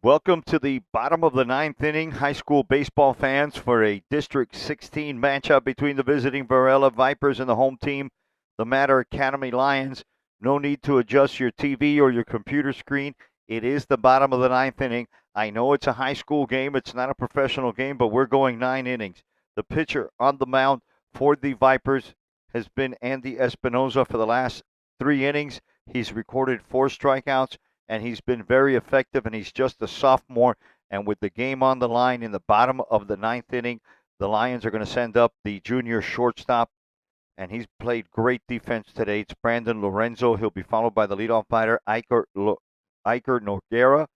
Welcome to the bottom of the ninth inning, high school baseball fans, for a District 16 matchup between the visiting Varella Vipers and the home team, the Matter Academy Lions. No need to adjust your TV or your computer screen. It is the bottom of the ninth inning. I know it's a high school game. It's not a professional game, but we're going 9 innings. The pitcher on the mound for the Vipers has been Andy Espinoza for the last 3 innings. He's recorded 4 strikeouts, and he's been very effective, and he's just a sophomore. And with the game on the line in the bottom of the ninth inning, the Lions are going to send up the junior shortstop, and he's played great defense today. It's Brandon Lorenzo. He'll be followed by the leadoff batter, Iker Noguera.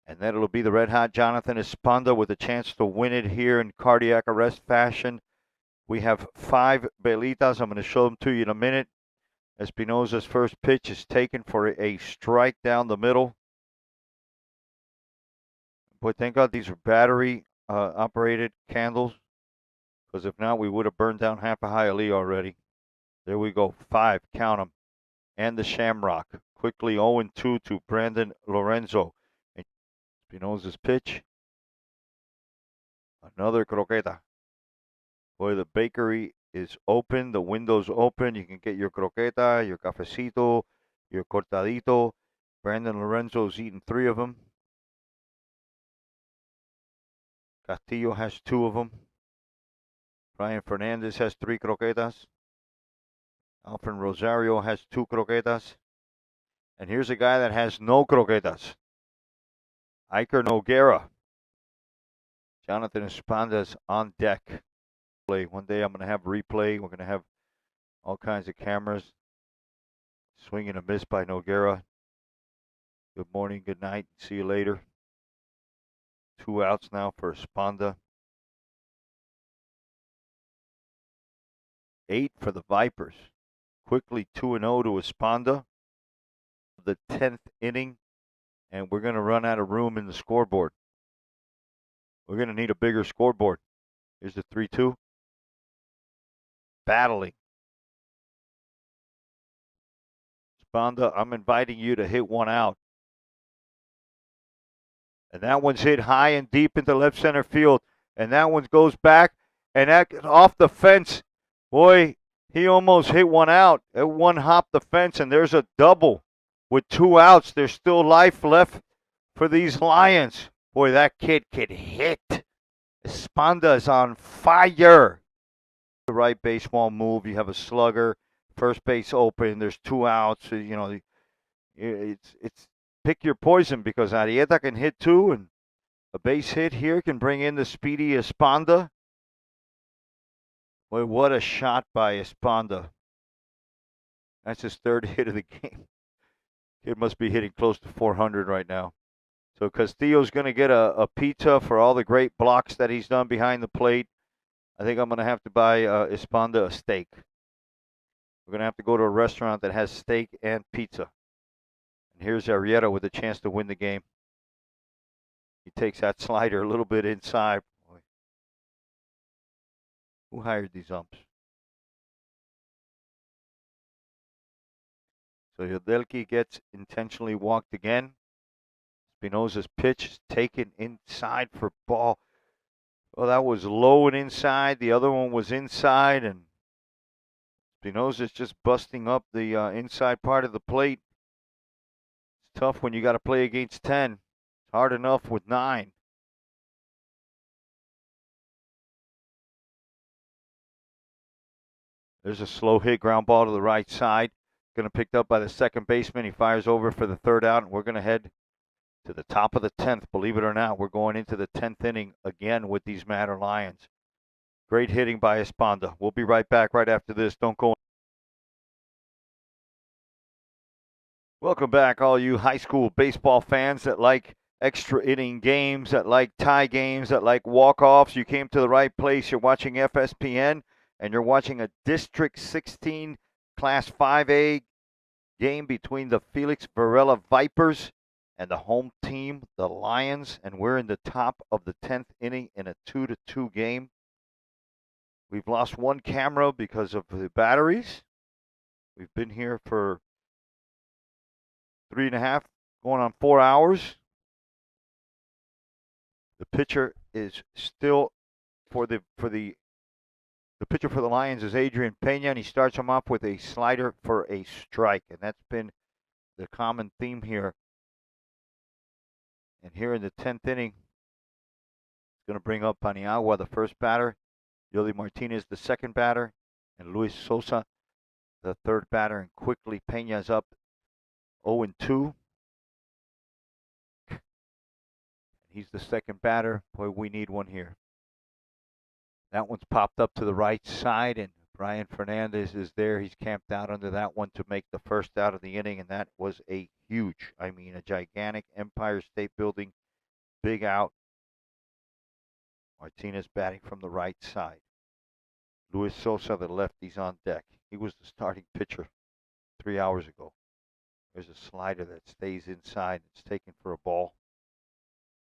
And then it'll be the red-hot Jonathan Esponda with a chance to win it here in cardiac arrest fashion. We have 5 Belitas. I'm going to show them to you in a minute. Espinoza's first pitch is taken for a strike down the middle. Boy, thank God these are battery-operated candles, because if not, we would have burned down half of Hialeah already. There we go, 5, count them. And the Shamrock. Quickly 0-2 to Brandon Lorenzo. Espinoza's pitch. Another croqueta. Boy, the bakery is open. The window's open. You can get your croqueta, your cafecito, your cortadito. Brandon Lorenzo's eaten 3 of them. Castillo has 2 of them. Brian Fernandez has 3 croquetas. Alfred Rosario has 2 croquetas. And here's a guy that has no croquetas. Iker Noguera. Jonathan Esponda's on deck. One day I'm going to have replay. We're going to have all kinds of cameras. Swing and a miss by Noguera. Good morning, good night. See you later. 2 outs now for Esponda. 8 for the Vipers. Quickly 2-0 to Esponda. The 10th inning. And we're going to run out of room in the scoreboard. We're going to need a bigger scoreboard. Here's the 3-2. Battling. Esponda, I'm inviting you to hit one out. And that one's hit high and deep into left center field. And that one goes back. And that off the fence. Boy, he almost hit one out. That one hopped the fence, and there's a double. With 2 outs, there's still life left for these Lions. Boy, that kid can hit. Esponda is on fire. The right baseball move. You have a slugger, first base open. There's 2 outs. You know, it's pick your poison, because Arrieta can hit 2, and a base hit here can bring in the speedy Esponda. Boy, what a shot by Esponda. That's his 3rd hit of the game. Kid must be hitting close to 400 right now. So Castillo's going to get a pizza for all the great blocks that he's done behind the plate. I think I'm going to have to buy Esponda a steak. We're going to have to go to a restaurant that has steak and pizza. And here's Arrieta with a chance to win the game. He takes that slider a little bit inside. Boy. Who hired these umps? So Yodelki gets intentionally walked again. Espinoza's pitch is taken inside for ball. Oh, that was low and inside. The other one was inside, and Espinoza's just busting up the inside part of the plate. It's tough when you got to play against 10. It's hard enough with 9. There's a slow hit ground ball to the right side. Going to picked up by the second baseman. He fires over for the 3rd out, and we're going to head to the top of the 10th. Believe it or not, we're going into the 10th inning again with these Matter Lions. Great hitting by Esponda. We'll be right back right after this. Don't go. Welcome back, all you high school baseball fans that like extra inning games, that like tie games, that like walk-offs. You came to the right place. You're watching FSPN, and you're watching a District 16 Class 5A game between the Felix Varela Vipers and the home team, the Lions, and we're in the top of the 10th inning in a 2-2 game. We've lost one camera because of the batteries. We've been here for 3.5, going on 4 hours. The pitcher is still the pitcher for the Lions is Adrian Pena, and he starts him off with a slider for a strike, and that's been the common theme here. And here in the 10th inning, it's going to bring up Paniagua, the first batter, Yoli Martinez, the second batter, and Luis Sosa, the third batter, and quickly Pena's up 0-2. He's the second batter. Boy, we need one here. That one's popped up to the right side, and Brian Fernandez is there. He's camped out under that one to make the first out of the inning, and that was a huge, a gigantic Empire State Building big out. Martinez batting from the right side. Luis Sosa, the lefty's on deck. He was the starting pitcher 3 hours ago. There's a slider that stays inside. It's taken for a ball.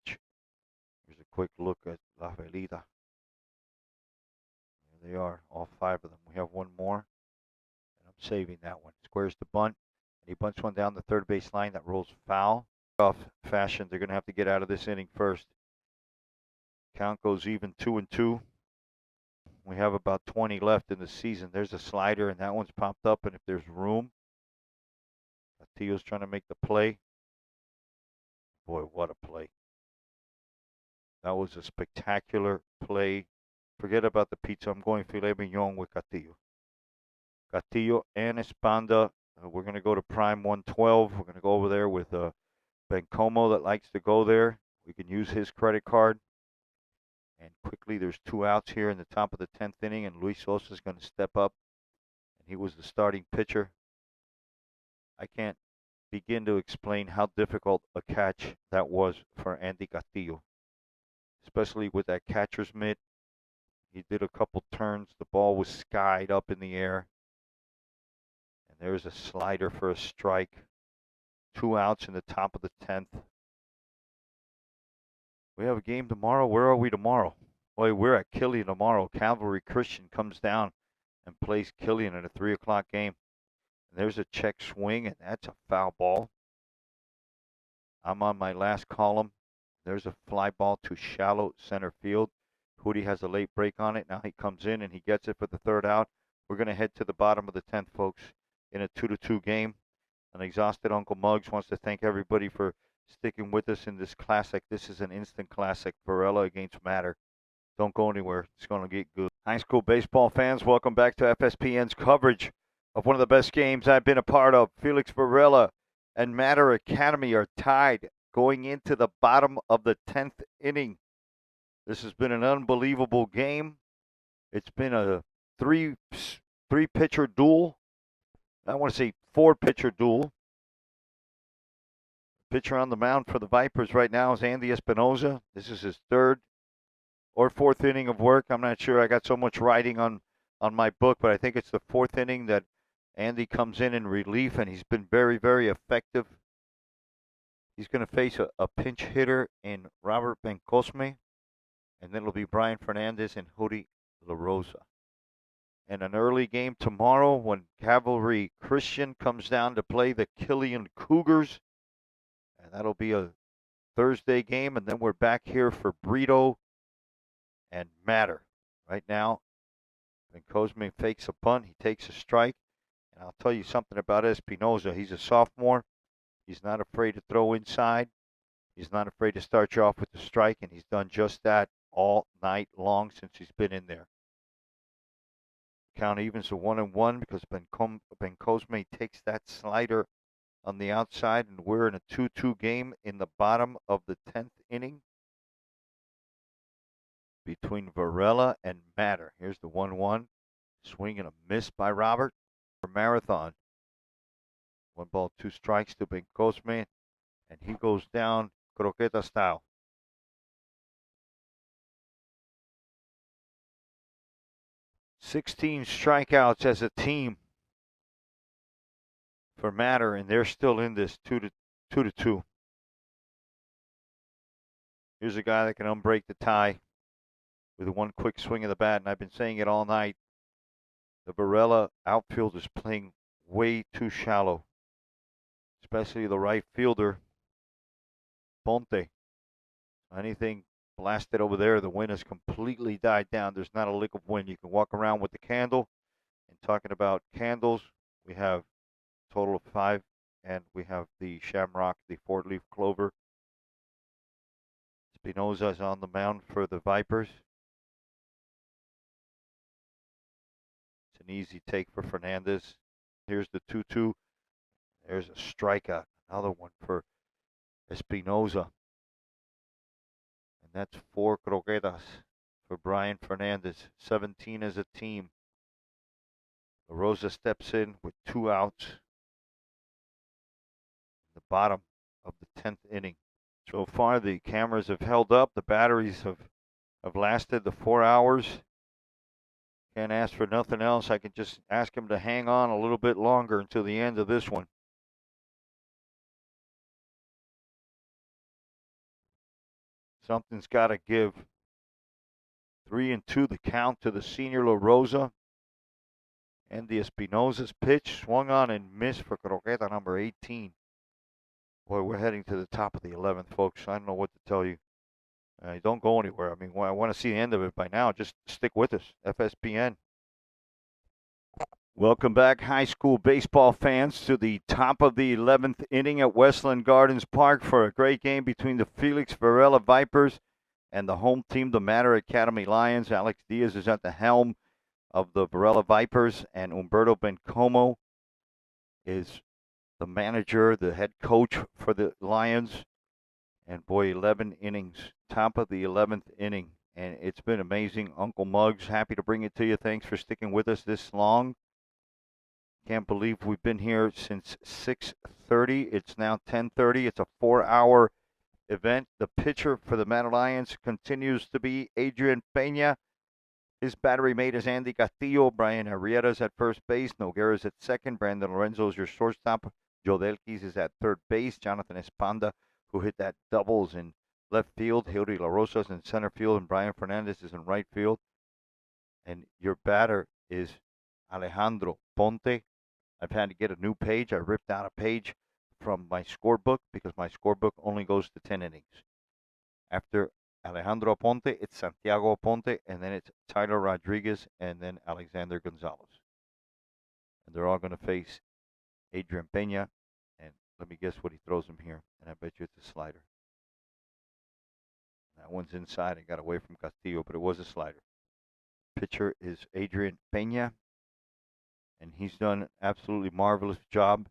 Here's a quick look at La Velida. There they are, all 5 of them. We have one more, and I'm saving that one. Squares the bunt, and he bunts one down the third base line that rolls foul. Off fashion, they're going to have to get out of this inning first. Count goes even 2-2. We have about 20 left in the season. There's a slider, and that one's popped up, and if there's room, Castillo's trying to make the play. Boy, what a play. That was a spectacular play. Forget about the pizza. I'm going filet mignon with Castillo. Castillo and Esponda. We're going to go to prime 112. We're going to go over there with Bencomo that likes to go there. We can use his credit card. And quickly, there's 2 outs here in the top of the 10th inning, and Luis Sosa is going to step up. And he was the starting pitcher. I can't begin to explain how difficult a catch that was for Andy Castillo, especially with that catcher's mitt. He did a couple turns. The ball was skied up in the air. And there's a slider for a strike. 2 outs in the top of the 10th. We have a game tomorrow. Where are we tomorrow? Boy, we're at Killian tomorrow. Cavalry Christian comes down and plays Killian in a 3 o'clock game. And there's a check swing, and that's a foul ball. I'm on my last column. There's a fly ball to shallow center field. Hootie has a late break on it. Now he comes in, and he gets it for the 3rd out. We're going to head to the bottom of the 10th, folks, in a 2-2 game. An exhausted Uncle Muggs wants to thank everybody for sticking with us in this classic. This is an instant classic. Varella against Matter. Don't go anywhere. It's going to get good. High school baseball fans, welcome back to FSPN's coverage of one of the best games I've been a part of. Felix Varela and Matter Academy are tied going into the bottom of the 10th inning. This has been an unbelievable game. It's been a three-pitcher duel. I want to say 4-pitcher duel. Pitcher on the mound for the Vipers right now is Andy Espinoza. This is his 3rd or 4th inning of work. I'm not sure. I got so much writing on my book, but I think it's the 4th inning that Andy comes in relief, and he's been very, very effective. He's going to face a pinch hitter in Robert Bencosme, and then it'll be Brian Fernandez and Hootie La Rosa. And an early game tomorrow when Cavalry Christian comes down to play the Killian Cougars. And that'll be a Thursday game, and then we're back here for Brito and Matter. Right now, when Cosme fakes a bunt, he takes a strike. And I'll tell you something about Espinoza. He's a sophomore. He's not afraid to throw inside. He's not afraid to start you off with the strike, and he's done just that all night long since he's been in there. Count evens to 1-1 because Bencosme takes that slider on the outside, and we're in a 2-2 game in the bottom of the 10th inning. between Varella and Matter. Here's the 1-1. Swing and a miss by Robert for Marathon. 1 ball, 2 strikes to Ben Cosme, and he goes down croqueta style. 16 strikeouts as a team for Matter, and they're still in this 2-2. Here's a guy that can unbreak the tie with one quick swing of the bat, and I've been saying it all night. The Varella outfield is playing way too shallow, especially the right fielder, Ponte. Anything blasted over there, the wind has completely died down. There's not a lick of wind. You can walk around with the candle. And talking about candles, we have a total of 5, and we have the shamrock, the 4-leaf clover. Espinosa's on the mound for the Vipers. It's an easy take for Fernandez. Here's the 2-2. There's a strikeout. Another one for Espinosa. And that's 4 croquetas for Brian Fernandez. 17 as a team. La Rosa steps in with 2 outs. The bottom of the 10th inning. So far, the cameras have held up. The batteries have lasted the 4 hours. Can't ask for nothing else. I can just ask him to hang on a little bit longer until the end of this one. Something's got to give. 3-2 the count to the senior La Rosa. Andy Espinosa's pitch swung on and missed for croqueta number 18. Boy, we're heading to the top of the 11th, folks. I don't know what to tell you. Don't go anywhere. I mean, I want to see the end of it by now. Just stick with us. FSPN. Welcome back, high school baseball fans, to the top of the 11th inning at Westland Gardens Park for a great game between the Felix Varela Vipers and the home team, the Matter Academy Lions. Alex Diaz is at the helm of the Varela Vipers, and Humberto Bencomo is the manager, the head coach for the Lions. And boy, 11 innings, top of the 11th inning, and it's been amazing. Uncle Muggs, happy to bring it to you. Thanks for sticking with us this long. Can't believe we've been here since 6:30. It's now 10:30. It's a 4-hour event. The pitcher for the Matter Lions continues to be Adrian Peña. His battery mate is Andy Castillo. Brian Arrieta's at first base. Noguera's at second. Brandon Lorenzo is your shortstop. Joe Delkis is at third base. Jonathan Espanda, who hit that doubles in left field. Hildy La Rosa's in center field. And Brian Fernandez is in right field. And your batter is Alejandro Ponte. I've had to get a new page. I ripped out a page from my scorebook because my scorebook only goes to 10 innings. After Alejandro Aponte, it's Santiago Aponte, and then it's Tyler Rodriguez, and then Alexander Gonzalez. And they're all going to face Adrian Peña, and let me guess what he throws him here, and I bet you it's a slider. That one's inside. I got away from Castillo, but it was a slider. Pitcher is Adrian Peña, and he's done an absolutely marvelous job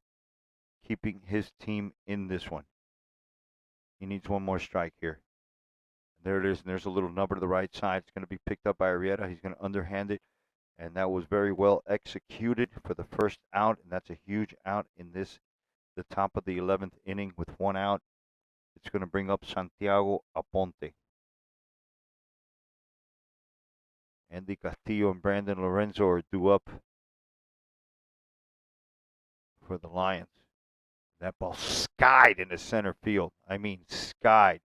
keeping his team in this one. He needs one more strike here. There it is, and there's a little number to the right side. It's going to be picked up by Arrieta. He's going to underhand it, and that was very well executed for the first out, and that's a huge out in the top of the 11th inning with 1 out. It's going to bring up Santiago Aponte. Andy Castillo and Brandon Lorenzo are due up for the Lions. That ball skied into center field. I mean, skied.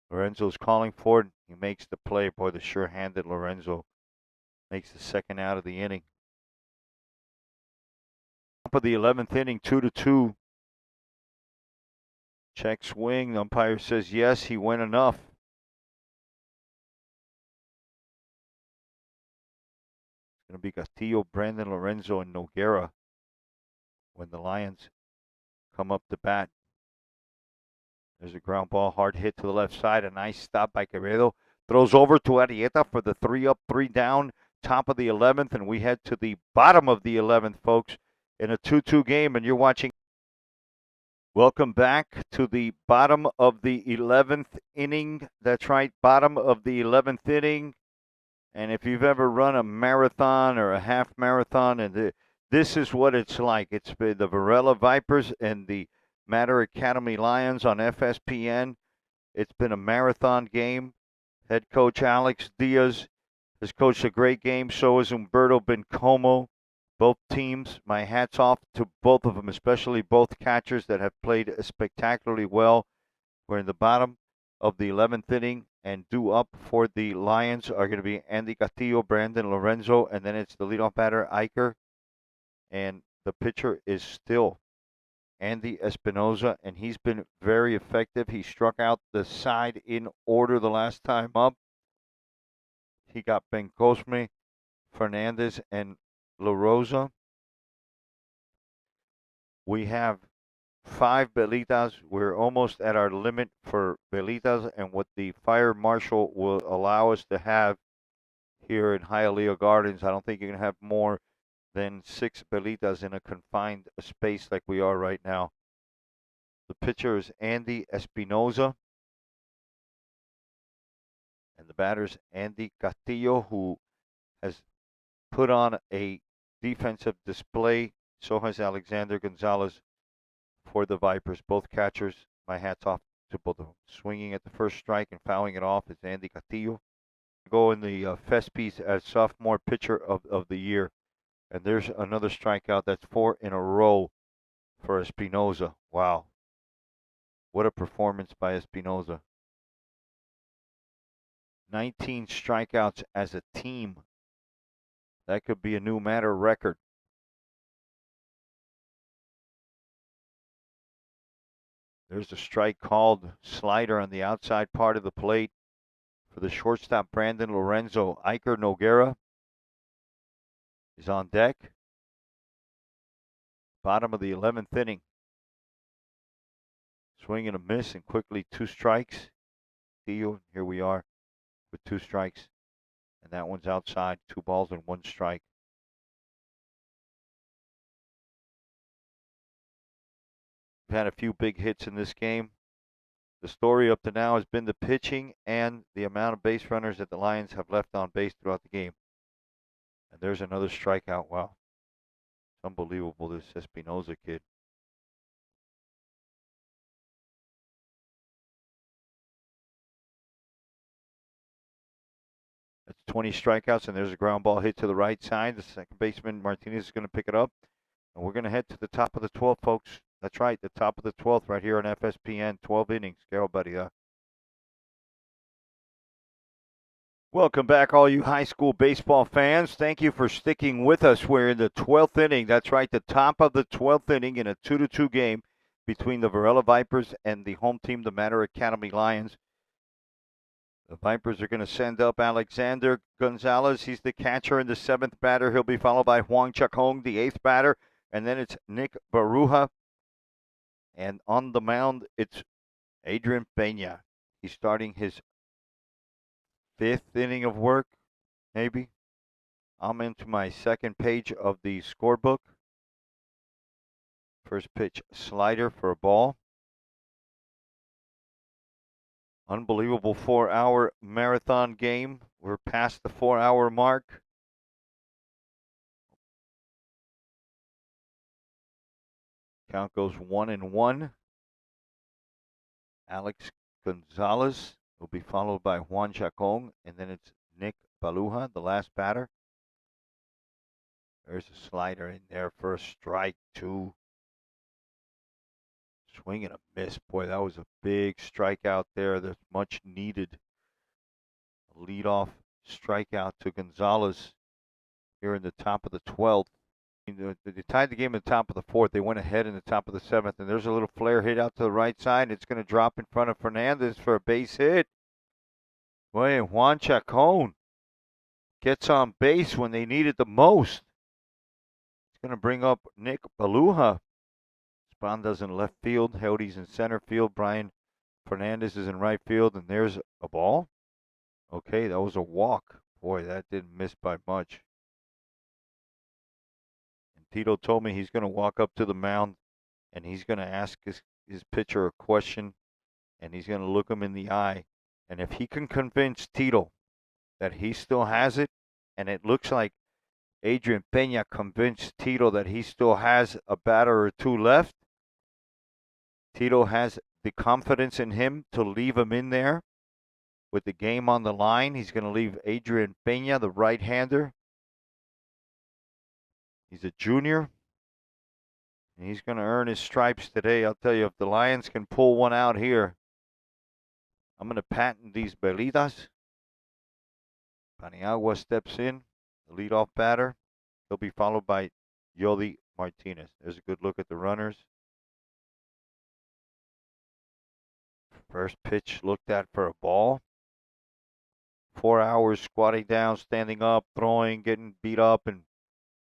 Lorenzo's calling for it. He makes the play. Boy, the sure-handed Lorenzo makes the second out of the inning. Top of the 11th inning, 2-2. Check swing. The umpire says yes, he went enough. It's going to be Castillo, Brandon Lorenzo, and Noguera when the Lions come up to bat. There's a ground ball, hard hit to the left side. A nice stop by Quevedo. Throws over to Arrieta for the 3 up, 3 down, top of the 11th. And we head to the bottom of the 11th, folks, in a 2-2 game. And you're watching Welcome back to the bottom of the 11th inning. That's right, bottom of the 11th inning. And if you've ever run a marathon or a half marathon, this is what it's like. It's been the Varella Vipers and the Mater Academy Lions on FSPN. It's been a marathon game. Head coach Alex Diaz has coached a great game. So has Umberto Bencomo. Both teams, my hat's off to both of them, especially both catchers that have played spectacularly well. We're in the bottom of the 11th inning, and due up for the Lions are going to be Andy Castillo, Brandon Lorenzo, and then it's the leadoff batter, Iker. And the pitcher is still Andy Espinoza, and he's been very effective. He struck out the side in order the last time up. He got Ben Cosme, Fernandez, and La Rosa. We have 5 Belitas. We're almost at our limit for Belitas and what the fire marshal will allow us to have here in Hialeah Gardens. I don't think you can have more than 6 Belitas in a confined space like we are right now. The pitcher is Andy Espinoza. And the batter's Andy Castillo, who has put on a defensive display. So has Alexander Gonzalez for the Vipers. Both catchers, my hat's off to both of them. Swinging at the first strike and fouling it off is Andy Castillo. Go in the FESPYs as sophomore pitcher of the year. And there's another strikeout. That's 4 in a row for Espinoza. Wow. What a performance by Espinoza. 19 strikeouts as a team. That could be a new Matter record. There's a strike called, slider on the outside part of the plate for the shortstop, Brandon Lorenzo. Iker Noguera is on deck. Bottom of the 11th inning. Swing and a miss, and quickly 2 strikes. Here we are with 2 strikes. And that one's outside. 2 balls and 1 strike. We've had a few big hits in this game. The story up to now has been the pitching and the amount of base runners that the Lions have left on base throughout the game. And there's another strikeout. Wow. It's unbelievable, this Espinoza kid. That's 20 strikeouts, and there's a ground ball hit to the right side. The second baseman, Martinez, is going to pick it up. And we're going to head to the top of the 12th, folks. That's right, the top of the 12th right here on FSPN. 12 innings. Carol, buddy. Welcome back, all you high school baseball fans. Thank you for sticking with us. We're in the 12th inning. That's right, the top of the 12th inning in a 2-2 game between the Varella Vipers and the home team, the Mater Academy Lions. The Vipers are going to send up Alexander Gonzalez. He's the catcher and the 7th batter. He'll be followed by Juan Chacon, the 8th batter. And then it's Nick Baruja. And on the mound, it's Adrian Peña. He's starting his 5th inning of work, maybe. I'm into my second page of the scorebook. First pitch, slider for a ball. Unbelievable 4-hour marathon game. We're past the 4-hour mark. Count goes 1-1. Alex Gonzalez will be followed by Juan Chacon, and then it's Nick Baluja, the last batter. There's a slider in there for a strike, 2. Swing and a miss. Boy, that was a big strikeout there. That's much needed. A leadoff strikeout to Gonzalez here in the top of the 12th. They tied the game in the top of the 4th. They went ahead in the top of the 7th, and there's a little flare hit out to the right side. It's going to drop in front of Fernandez for a base hit. Boy, Juan Chacon gets on base when they need it the most. It's going to bring up Nick Baluja. Spanda's in left field. Heodi's in center field. Brian Fernandez is in right field, and there's a ball. Okay, that was a walk. Boy, that didn't miss by much. And Tito told me he's going to walk up to the mound, and he's going to ask his his pitcher a question, and he's going to look him in the eye. And if he can convince Tito that he still has it, and it looks like Adrian Peña convinced Tito that he still has a batter or two left, Tito has the confidence in him to leave him in there with the game on the line. He's going to leave Adrian Peña, the right-hander. He's a junior. And he's going to earn his stripes today. I'll tell you, if the Lions can pull one out here, I'm going to patent these Velitas. Paniagua steps in, the leadoff batter. He'll be followed by Yoli Martinez. There's a good look at the runners. First pitch looked at for a ball. 4 hours squatting down, standing up, throwing, getting beat up, and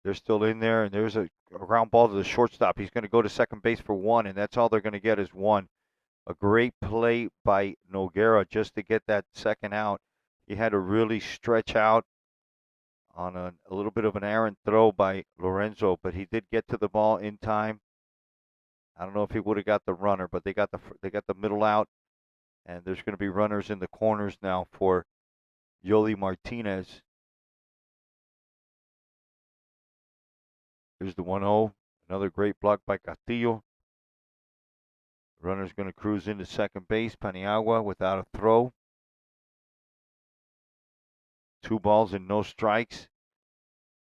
they're still in there. And there's a ground ball to the shortstop. He's going to go to second base for one, and that's all they're going to get is one. A great play by Noguera just to get that second out. He had to really stretch out on a little bit of an errant throw by Lorenzo, but he did get to the ball in time. I don't know if he would have got the runner, but they got the middle out, and there's going to be runners in the corners now for Yoli Martinez. Here's the 1-0. Another great block by Castillo. Runner's going to cruise into second base. Paniagua without a throw. 2 balls and no strikes.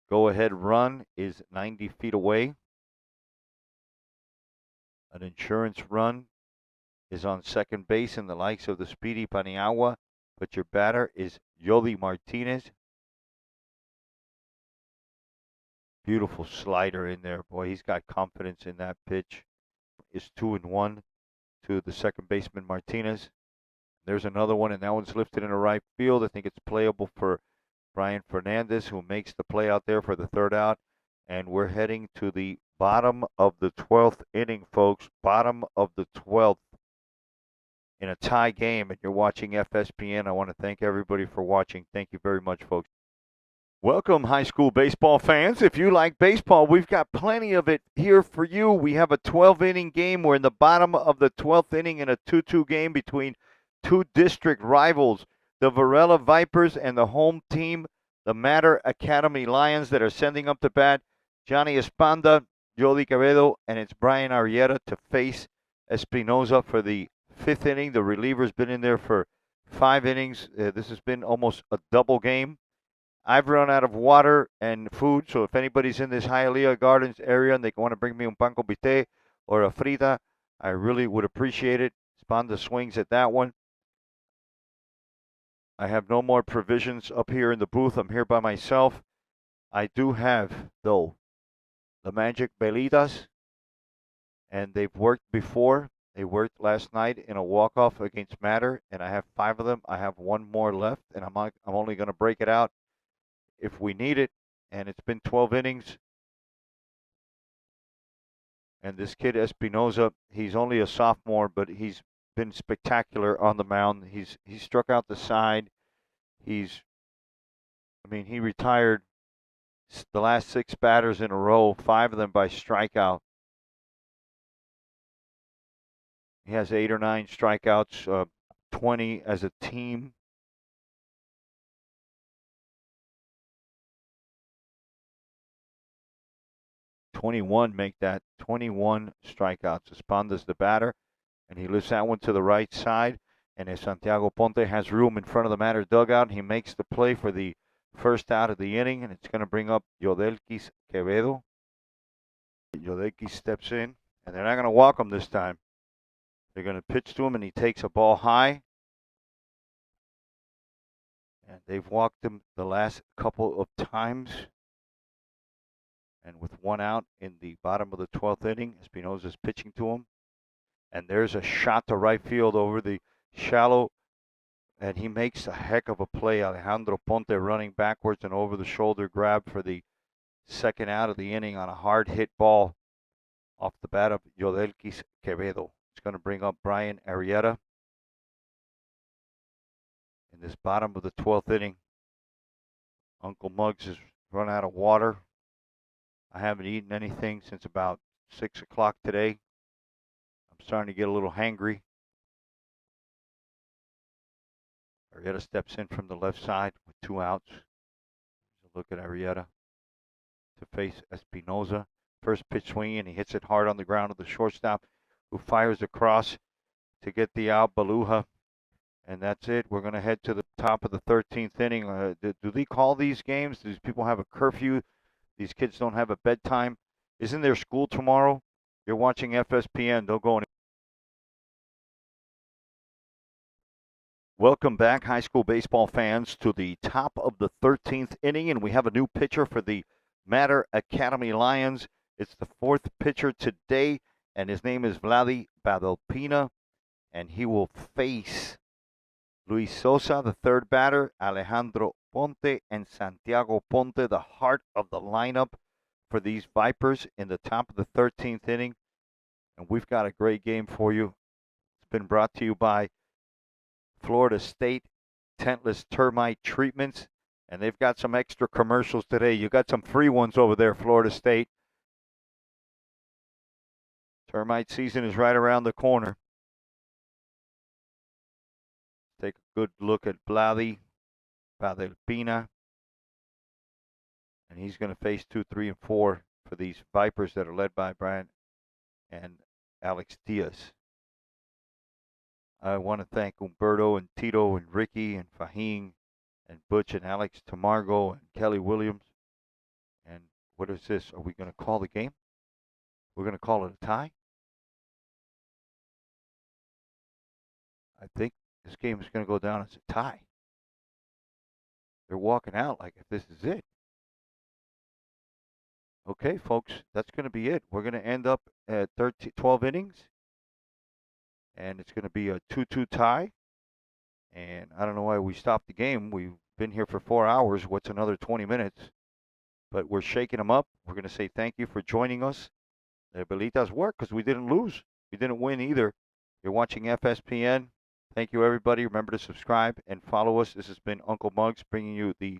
Go ahead run is 90 feet away. An insurance run is on second base in the likes of the speedy Paniagua, but your batter is Yoli Martinez. Beautiful slider in there. Boy, he's got confidence in that pitch. It's 2-1 to the second baseman Martinez. There's another one, and that one's lifted into right field. I think it's playable for Brian Fernandez, who makes the play out there for the third out. And we're heading to the bottom of the 12th inning, folks. Bottom of the 12th in a tie game, and you're watching FSPN. I want to thank everybody for watching. Thank you very much, folks. Welcome, high school baseball fans. If you like baseball, we've got plenty of it here for you. We have a 12-inning game. We're in the bottom of the 12th inning in a 2-2 game between two district rivals, the Varella Vipers and the home team, the Matter Academy Lions, that are sending up to bat Johnny Espanda, Jody Quevedo, and it's Brian Arrieta to face Espinoza for the 5th inning. The reliever's been in there for 5 innings. This has been almost a double game. I've run out of water and food, so if anybody's in this Hialeah Gardens area and they want to bring me un pan con bistec or a frita, I really would appreciate it. Espanda swings at that one. I have no more provisions up here in the booth. I'm here by myself. I do have, though, the Magic Velitas, and they've worked before. They worked last night in a walk-off against Matter, and I have 5 of them. I have 1 more left, and I'm only going to break it out if we need it. And it's been 12 innings. And this kid Espinoza, he's only a sophomore, but he's been spectacular on the mound. He's struck out the side. He retired the last 6 batters in a row, 5 of them by strikeout. He has 8 or 9 strikeouts, 20 as a team. Make that 21 strikeouts. Espanda's the batter, and he lifts that one to the right side. And as Santiago Ponte has room in front of the Matter dugout, he makes the play for the first out of the inning, and it's going to bring up Yodelquis Quevedo. Yodelquis steps in, and they're not going to walk him this time. They're going to pitch to him, and he takes a ball high. And they've walked him the last couple of times. And with 1 out in the bottom of the 12th inning, Espinoza's pitching to him. And there's a shot to right field over the shallow, and he makes a heck of a play. Alejandro Ponte running backwards and over the shoulder grab for the second out of the inning on a hard hit ball off the bat of Yodelquis Quevedo. It's going to bring up Brian Arrieta in this bottom of the 12th inning. Uncle Muggs has run out of water. I haven't eaten anything since about 6 o'clock today. I'm starting to get a little hangry. Arrieta steps in from the left side with 2 outs. Look at Arrieta to face Espinoza. First pitch swing, and he hits it hard on the ground of the shortstop, who fires across to get the out, Baluja. And that's it. We're going to head to the top of the 13th inning. Do they call these games? Do these people have a curfew? These kids don't have a bedtime? Isn't there school tomorrow? You're watching FSPN. Don't go any. Welcome back, high school baseball fans, to the top of the 13th inning, and we have a new pitcher for the Mater Academy Lions. It's the 4th pitcher today, and his name is Vladi Badalpina, and he will face Luis Sosa, the 3rd batter, Alejandro Ponte, and Santiago Ponte, the heart of the lineup for these Vipers in the top of the 13th inning. And we've got a great game for you. It's been brought to you by Florida State Tentless Termite Treatments, and they've got some extra commercials today. You got some free ones over there, Florida State. Termite season is right around the corner. Take a good look at Vladi Badalpina, and he's going to face 2, 3, and 4 for these Vipers that are led by Brian and Alex Diaz. I want to thank Umberto and Tito and Ricky and Fahim and Butch and Alex Tamargo and Kelly Williams. And what is this? Are we going to call the game? We're going to call it a tie? I think this game is going to go down as a tie. They're walking out like if this is it. Okay, folks, that's going to be it. We're going to end up at 12 innings. And it's going to be a 2-2 tie. And I don't know why we stopped the game. We've been here for 4 hours. What's another 20 minutes? But we're shaking them up. We're going to say thank you for joining us. The Belitas work because we didn't lose. We didn't win either. You're watching FSPN. Thank you, everybody. Remember to subscribe and follow us. This has been Uncle Muggs bringing you the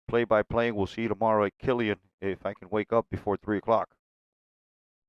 play-by-play. We'll see you tomorrow at Killian if I can wake up before 3 o'clock.